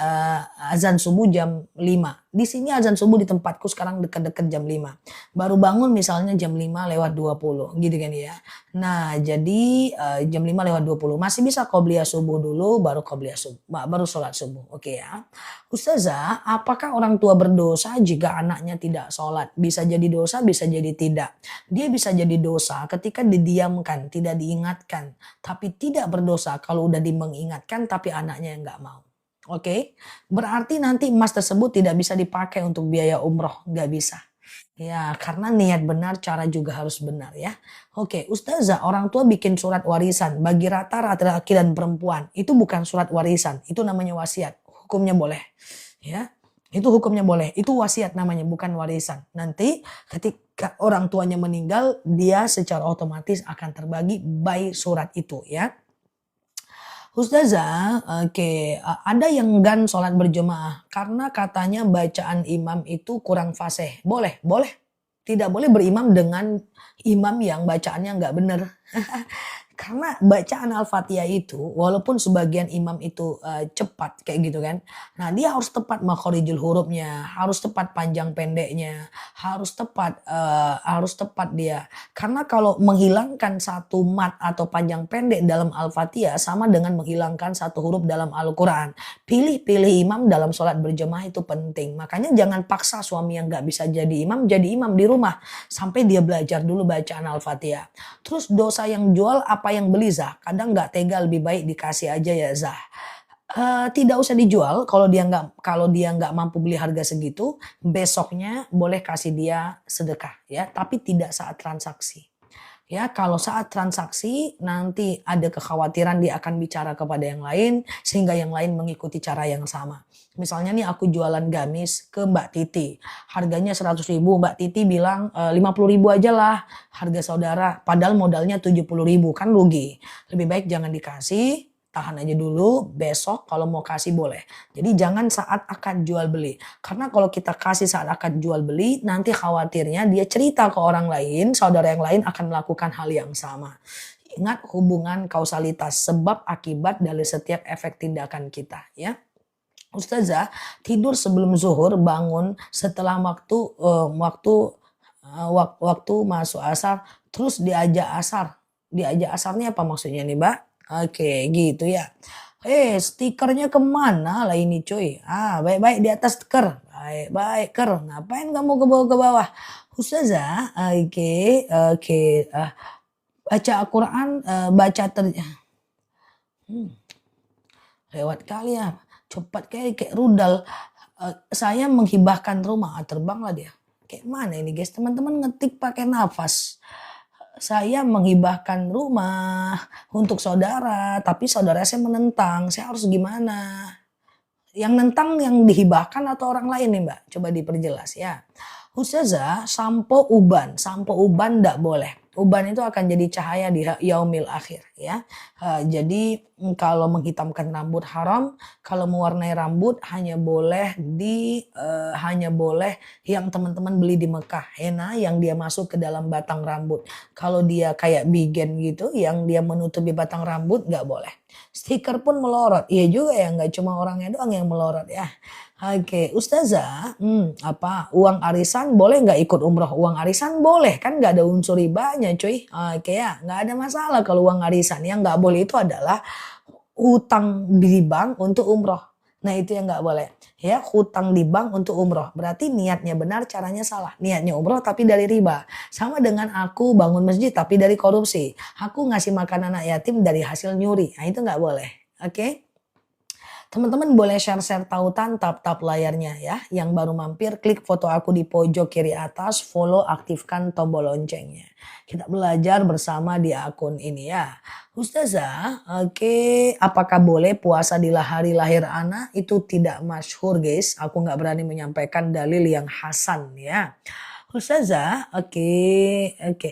Speaker 1: azan subuh jam 5. Di sini azan subuh di tempatku sekarang dekat-dekat jam 5. Baru bangun misalnya jam 5 lewat 20 gitu kan ya. Nah, jadi jam 5 lewat 20 masih bisa qobliyah subuh dulu baru qobliyah subuh, baru sholat subuh. Oke ya. Ustazah, apakah orang tua berdosa jika anaknya tidak sholat? Bisa jadi dosa, bisa jadi tidak. Dia bisa jadi dosa ketika didiamkan, tidak diingatkan. Tapi tidak berdosa kalau udah dimengingatkan tapi anaknya yang nggak mau. Oke, berarti nanti emas tersebut tidak bisa dipakai untuk biaya umroh, nggak bisa. Ya, karena niat benar, cara juga harus benar ya. Oke, Ustazah, orang tua bikin surat warisan bagi rata-rata laki dan perempuan. Itu bukan surat warisan, itu namanya wasiat. Hukumnya boleh. Ya, itu hukumnya boleh. Itu wasiat namanya, bukan warisan. Nanti ketika orang tuanya meninggal, dia secara otomatis akan terbagi by surat itu ya. Ustazah, oke, ada yang enggan sholat berjemaah karena katanya bacaan imam itu kurang fasih. Boleh, boleh. Tidak boleh berimam dengan imam yang bacaannya nggak benar. Karena bacaan Al-Fatihah itu walaupun sebagian imam itu cepat kayak gitu kan. Nah, dia harus tepat makhorijul hurufnya, harus tepat panjang pendeknya, harus tepat dia. Karena kalau menghilangkan satu mat atau panjang pendek dalam Al-Fatihah sama dengan menghilangkan satu huruf dalam Al-Qur'an. Pilih-pilih imam dalam sholat berjemaah itu penting. Makanya jangan paksa suami yang nggak bisa jadi imam di rumah sampai dia belajar dulu bacaan Al-Fatihah. Terus dosa yang jual apa yang beli Zah? Kadang nggak tega, lebih baik dikasih aja ya Zah. Tidak usah dijual kalau dia nggak mampu beli harga segitu, besoknya boleh kasih dia sedekah ya, tapi tidak saat transaksi. Ya, kalau saat transaksi nanti ada kekhawatiran dia akan bicara kepada yang lain sehingga yang lain mengikuti cara yang sama. Misalnya nih aku jualan gamis ke Mbak Titi. Harganya 100.000, Mbak Titi bilang 50.000 aja lah harga saudara. Padahal modalnya 70.000 kan rugi. Lebih baik jangan dikasih, tahan aja dulu, besok kalau mau kasih boleh. Jadi jangan saat akan jual beli. Karena kalau kita kasih saat akan jual beli, nanti khawatirnya dia cerita ke orang lain, saudara yang lain akan melakukan hal yang sama. Ingat hubungan kausalitas, sebab akibat dari setiap efek tindakan kita ya. Ustazah, tidur sebelum zuhur, bangun setelah waktu masuk asar, terus diajak asar. Diajak asarnya apa maksudnya nih, Mbak? Oke, gitu ya. Stikernya kemana lah ini cuy? Baik-baik di atas stiker. Baik-baik ker. Ngapain kamu ke bawah ke bawah? Ustazah, oke, oke. Baca Al-Quran, Hmm, lewat kali ya. Cepat kayak rudal. Saya menghibahkan rumah, terbanglah dia. Kayak mana ini guys? Teman-teman ngetik pakai nafas. Saya menghibahkan rumah untuk saudara, tapi saudara saya menentang. Saya harus gimana? Yang nentang yang dihibahkan atau orang lain nih Mbak? Coba diperjelas ya. Ustazah, sampo uban ndak boleh. Uban itu akan jadi cahaya di yaumil akhir ya. Jadi kalau menghitamkan rambut haram, kalau mewarnai rambut hanya boleh yang teman-teman beli di Mekah, henna yang dia masuk ke dalam batang rambut. Kalau dia kayak bigen gitu yang dia menutupi batang rambut nggak boleh. Stiker pun melorot. Iya juga ya, nggak cuma orangnya doang yang melorot ya. Oke, Ustazah, uang arisan boleh nggak ikut umroh? Uang arisan boleh, kan nggak ada unsur ribanya cuy. Oke ya, nggak ada masalah kalau uang arisan. Yang nggak boleh itu adalah hutang di bank untuk umroh. Nah itu yang nggak boleh. Ya, hutang di bank untuk umroh. Berarti niatnya benar, caranya salah. Niatnya umroh tapi dari riba. Sama dengan aku bangun masjid tapi dari korupsi. Aku ngasih makan anak yatim dari hasil nyuri. Nah itu nggak boleh. Oke? Teman-teman boleh share-share tautan, tap-tap layarnya ya. Yang baru mampir, klik foto aku di pojok kiri atas, follow, aktifkan tombol loncengnya. Kita belajar bersama di akun ini ya. Ustazah, oke, apakah boleh puasa di hari lahir anak? Itu tidak masyhur guys. Aku nggak berani menyampaikan dalil yang hasan ya. Ustazah, oke, oke.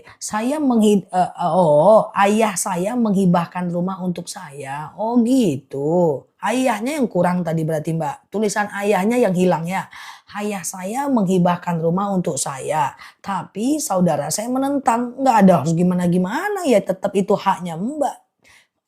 Speaker 1: Ayah saya menghibahkan rumah untuk saya. Oh gitu. Ayahnya yang kurang tadi berarti Mbak. Tulisan ayahnya yang hilang ya. Ayah saya menghibahkan rumah untuk saya. Tapi saudara saya menentang. Nggak ada harus gimana-gimana ya. Tetap itu haknya Mbak.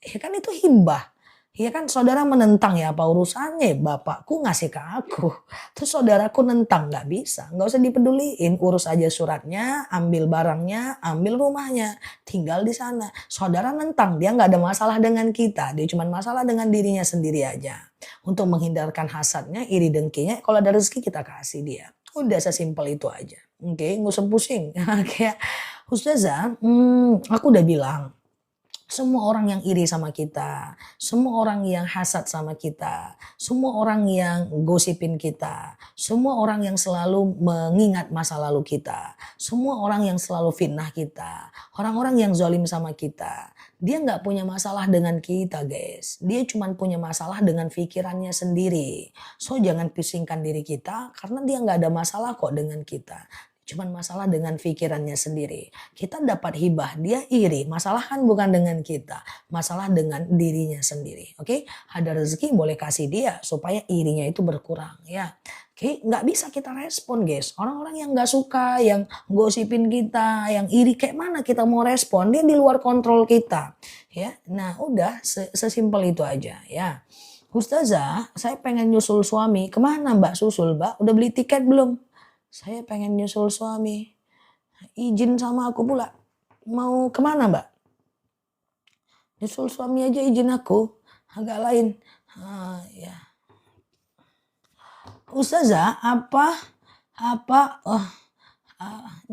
Speaker 1: Ya kan itu hibah. Ya kan saudara menentang ya apa urusannya bapakku ngasih ke aku. Terus saudaraku nentang nggak bisa. Nggak usah dipeduliin. Urus aja suratnya, ambil barangnya, ambil rumahnya. Tinggal di sana. Saudara nentang. Dia nggak ada masalah dengan kita. Dia cuma masalah dengan dirinya sendiri aja. Untuk menghindarkan hasadnya, iri dengkinya. Kalau ada rezeki kita kasih dia. Udah sesimpel itu aja. Oke, nggak usah pusing. Kayak Ustazah, aku udah bilang. Semua orang yang iri sama kita, semua orang yang hasad sama kita, semua orang yang gosipin kita, semua orang yang selalu mengingat masa lalu kita, semua orang yang selalu fitnah kita, orang-orang yang zalim sama kita, dia nggak punya masalah dengan kita guys. Dia cuma punya masalah dengan pikirannya sendiri. So jangan pusingkan diri kita karena dia nggak ada masalah kok dengan kita. Cuman masalah dengan pikirannya sendiri. Kita dapat hibah, dia iri. Masalah kan bukan dengan kita. Masalah dengan dirinya sendiri. Oke, ada rezeki boleh kasih dia supaya irinya itu berkurang ya. Oke, nggak bisa kita respon guys. Orang-orang yang nggak suka, yang gosipin kita, yang iri kayak mana kita mau respon? Dia di luar kontrol kita. Ya, nah udah sesimpel itu aja ya. Ustazah, saya pengen nyusul suami. Kemana Mbak susul Mbak? Udah beli tiket belum? Saya pengen nyusul suami. Izin sama aku pula. Mau kemana mbak? Nyusul suami aja izin aku. Agak lain. Ya. Ustazah,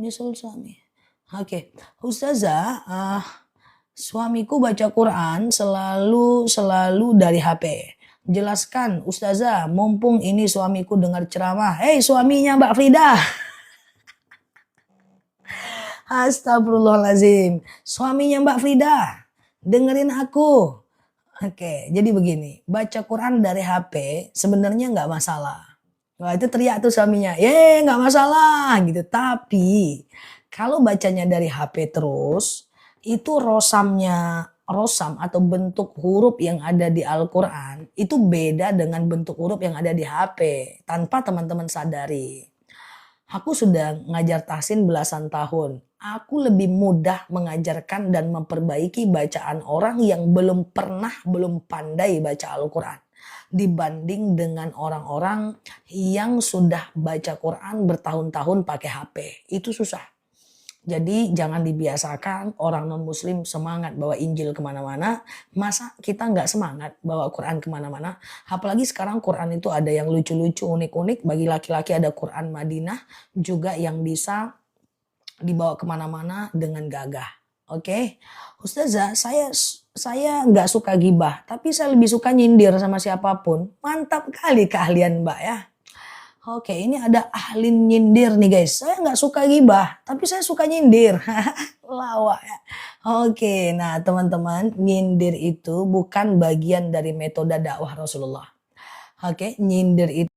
Speaker 1: nyusul suami. Oke. Ustazah, suamiku baca Quran selalu dari HP. Jelaskan Ustazah, mumpung ini suamiku dengar ceramah. Hei suaminya Mbak Frida. Astagfirullahaladzim. Suaminya Mbak Frida. Dengerin aku. Oke, jadi begini. Baca Quran dari HP sebenarnya nggak masalah. Wah itu teriak tuh suaminya. Nggak masalah gitu. Tapi kalau bacanya dari HP terus. Itu rosam atau bentuk huruf yang ada di Al-Quran. Itu beda dengan bentuk huruf yang ada di HP. Tanpa teman-teman sadari. Aku sudah ngajar tahsin belasan tahun. Aku lebih mudah mengajarkan dan memperbaiki bacaan orang yang belum pandai baca Al-Quran. Dibanding dengan orang-orang yang sudah baca Quran bertahun-tahun pakai HP. Itu susah. Jadi jangan dibiasakan orang non-muslim semangat bawa Injil kemana-mana. Masa kita nggak semangat bawa Quran kemana-mana? Apalagi sekarang Quran itu ada yang lucu-lucu, unik-unik. Bagi laki-laki ada Quran Madinah juga yang bisa dibawa kemana-mana dengan gagah. Oke, Ustazah, saya nggak suka gibah, tapi saya lebih suka nyindir sama siapapun. Mantap kali keahlian Mbak ya. Oke, ini ada ahli nyindir nih guys. Saya nggak suka gibah, tapi saya suka nyindir. Lawak ya. Oke, nah teman-teman, nyindir itu bukan bagian dari metode dakwah Rasulullah. Oke, nyindir itu